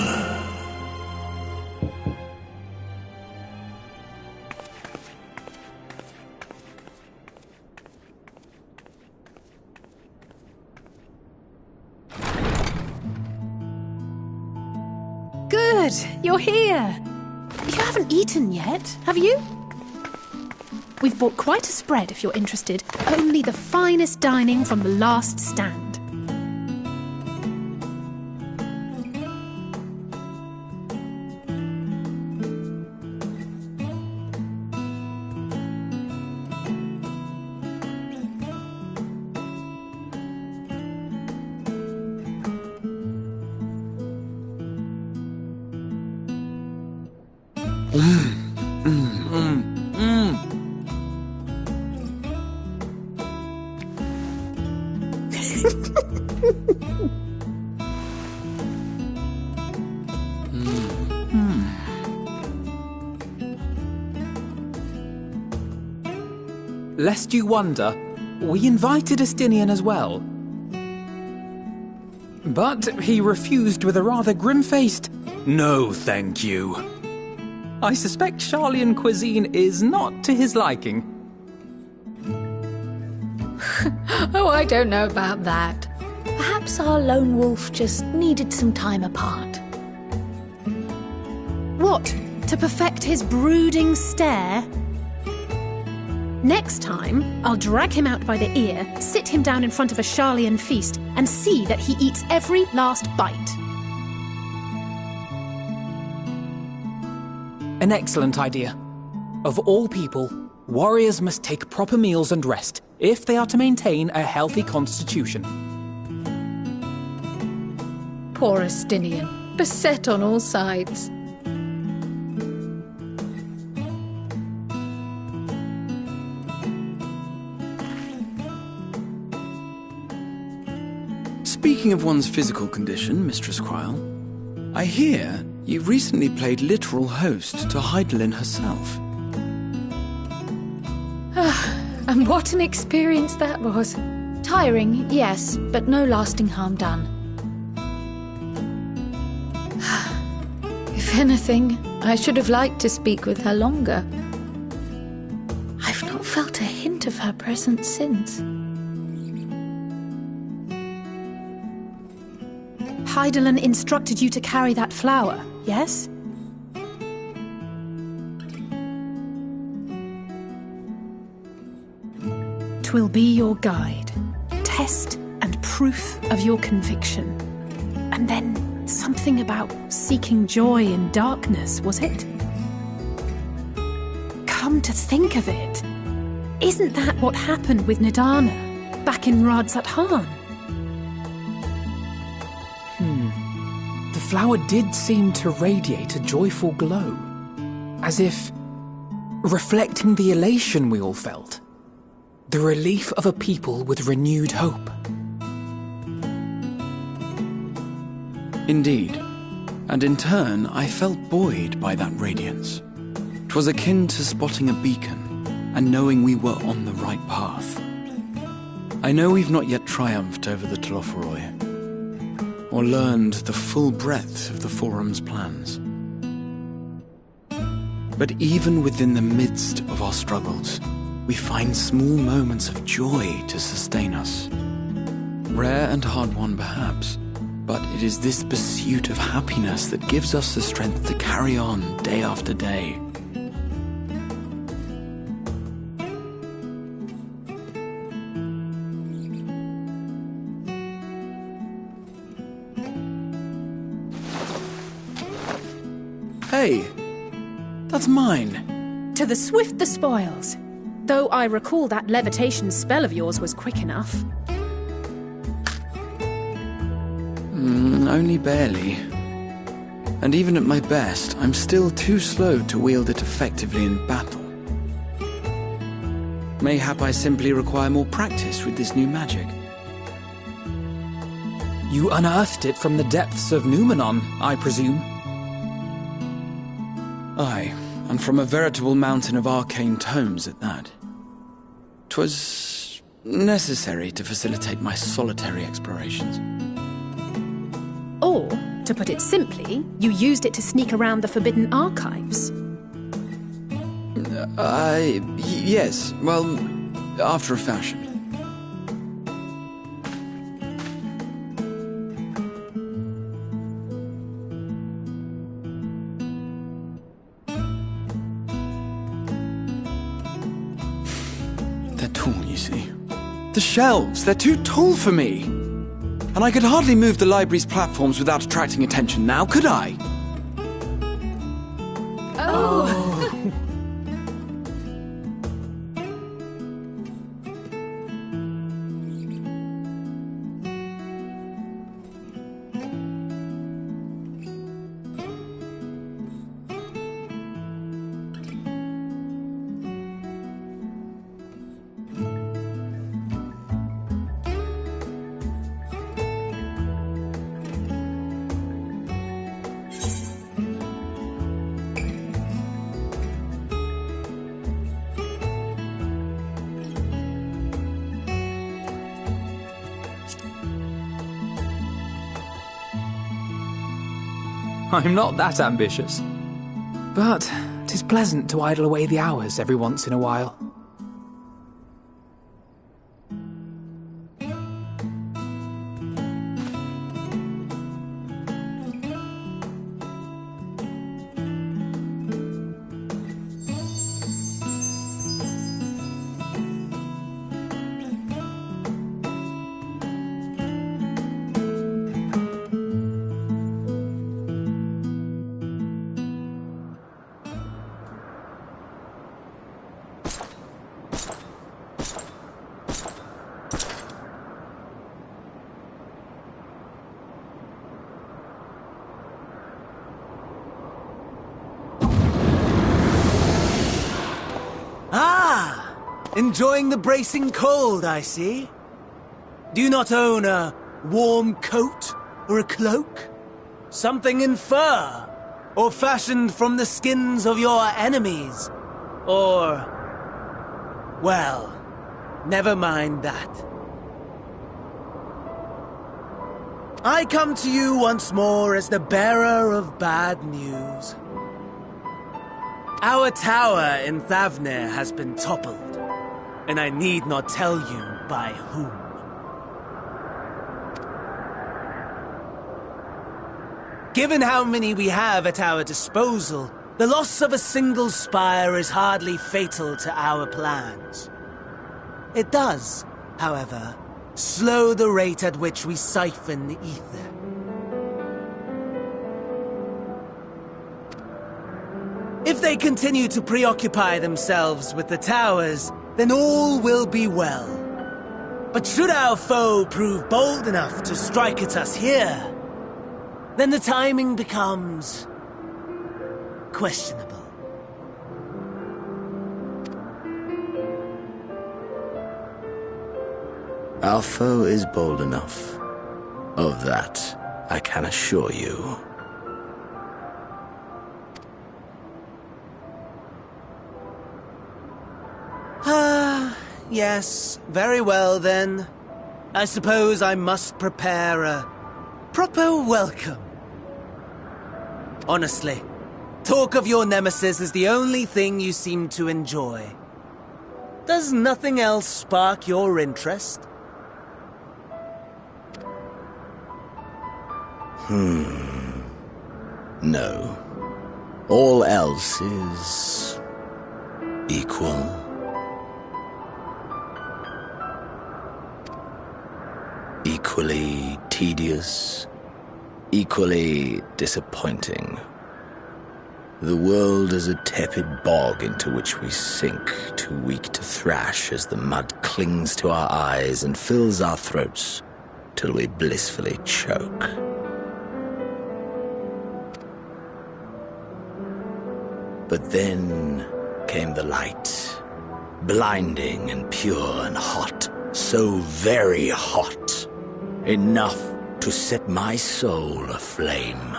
Good, you're here. You haven't eaten yet, have you? We've bought quite a spread if you're interested. Only the finest dining from the last stand. Lest you wonder, we invited Estinian as well. But he refused with a rather grim-faced, "No, thank you." I suspect Sharlayan cuisine is not to his liking. Oh, I don't know about that. Perhaps our lone wolf just needed some time apart. What? To perfect his brooding stare? Next time, I'll drag him out by the ear, sit him down in front of a Sharlayan feast, and see that he eats every last bite. An excellent idea. Of all people, warriors must take proper meals and rest if they are to maintain a healthy constitution. Poor Estinian, beset on all sides. Speaking of one's physical condition, Mistress Kryl, I hear you recently played literal host to Heidelin herself. And what an experience that was. Tiring, yes, but no lasting harm done. If anything, I should have liked to speak with her longer. I've not felt a hint of her presence since. Heidelin instructed you to carry that flower, yes? Twill be your guide, test and proof of your conviction. And then something about seeking joy in darkness, was it? Come to think of it, isn't that what happened with Nidana back in Radzat-Han? The flower did seem to radiate a joyful glow, as if reflecting the elation we all felt, the relief of a people with renewed hope. Indeed, and in turn I felt buoyed by that radiance. 'Twas akin to spotting a beacon and knowing we were on the right path. I know we've not yet triumphed over the Tloforoi, or learned the full breadth of the Forum's plans. But even within the midst of our struggles, we find small moments of joy to sustain us. Rare and hard-won perhaps, but it is this pursuit of happiness that gives us the strength to carry on day after day. Hey, that's mine. To the swift the spoils. Though I recall that levitation spell of yours was quick enough. Only barely. And even at my best, I'm still too slow to wield it effectively in battle. Mayhap I simply require more practice with this new magic. You unearthed it from the depths of Numenon, I presume? Aye, and from a veritable mountain of arcane tomes at that. 'Twas necessary to facilitate my solitary explorations. To put it simply, you used it to sneak around the forbidden archives. Yes. Well, after a fashion. They're tall, you see. The shelves, they're too tall for me. And I could hardly move the library's platforms without attracting attention now, could I? Oh! I'm not that ambitious. But 'tis pleasant to idle away the hours every once in a while. Enjoying the bracing cold, I see. Do you not own a warm coat or a cloak? Something in fur? Or fashioned from the skins of your enemies? Or... well, never mind that. I come to you once more as the bearer of bad news. Our tower in Thavnair has been toppled. And I need not tell you by whom. Given how many we have at our disposal, the loss of a single spire is hardly fatal to our plans. It does, however, slow the rate at which we siphon the ether. If they continue to preoccupy themselves with the towers, then all will be well. But should our foe prove bold enough to strike at us here, then the timing becomes questionable. Our foe is bold enough. Of that, I can assure you. Yes, very well then. I suppose I must prepare a proper welcome. Honestly, talk of your nemesis is the only thing you seem to enjoy. Does nothing else spark your interest? No. All else is... equal. Equally tedious, equally disappointing. The world is a tepid bog into which we sink, too weak to thrash as the mud clings to our eyes and fills our throats till we blissfully choke. But then came the light, blinding and pure and hot, so very hot. Enough to set my soul aflame.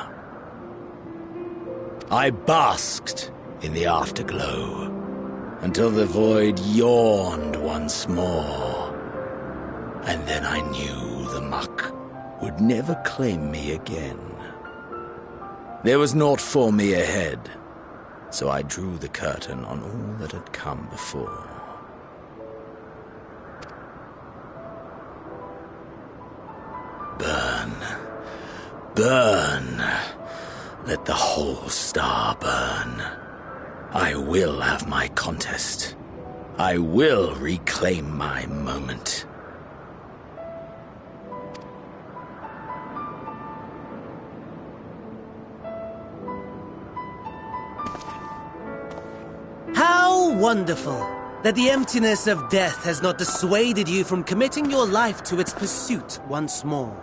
I basked in the afterglow until the void yawned once more. And then I knew the muck would never claim me again. There was naught for me ahead, so I drew the curtain on all that had come before. Burn. Burn. Let the whole star burn. I will have my contest. I will reclaim my moment. How wonderful that the emptiness of death has not dissuaded you from committing your life to its pursuit once more.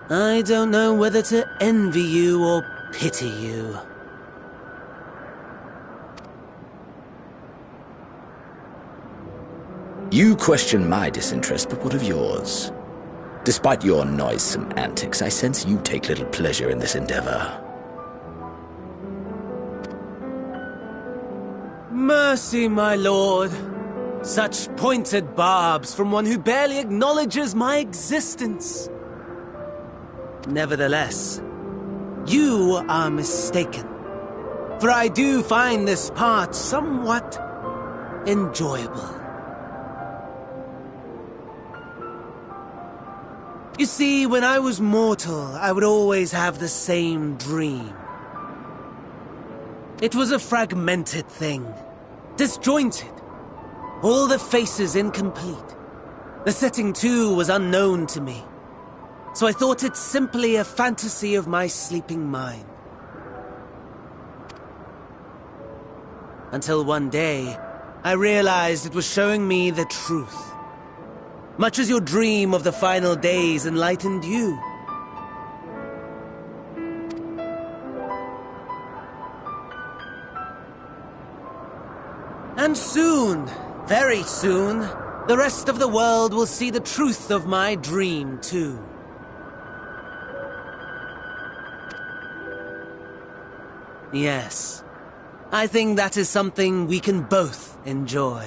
I don't know whether to envy you or pity you. You question my disinterest, but what of yours? Despite your noisome antics, I sense you take little pleasure in this endeavor. Mercy, my lord. Such pointed barbs from one who barely acknowledges my existence. Nevertheless, you are mistaken. For I do find this part somewhat enjoyable. You see, when I was mortal, I would always have the same dream. It was a fragmented thing, disjointed, all the faces incomplete. The setting, too, was unknown to me, so I thought it simply a fantasy of my sleeping mind. Until one day, I realized it was showing me the truth. Much as your dream of the final days enlightened you. And soon, very soon, the rest of the world will see the truth of my dream, too. Yes, I think that is something we can both enjoy.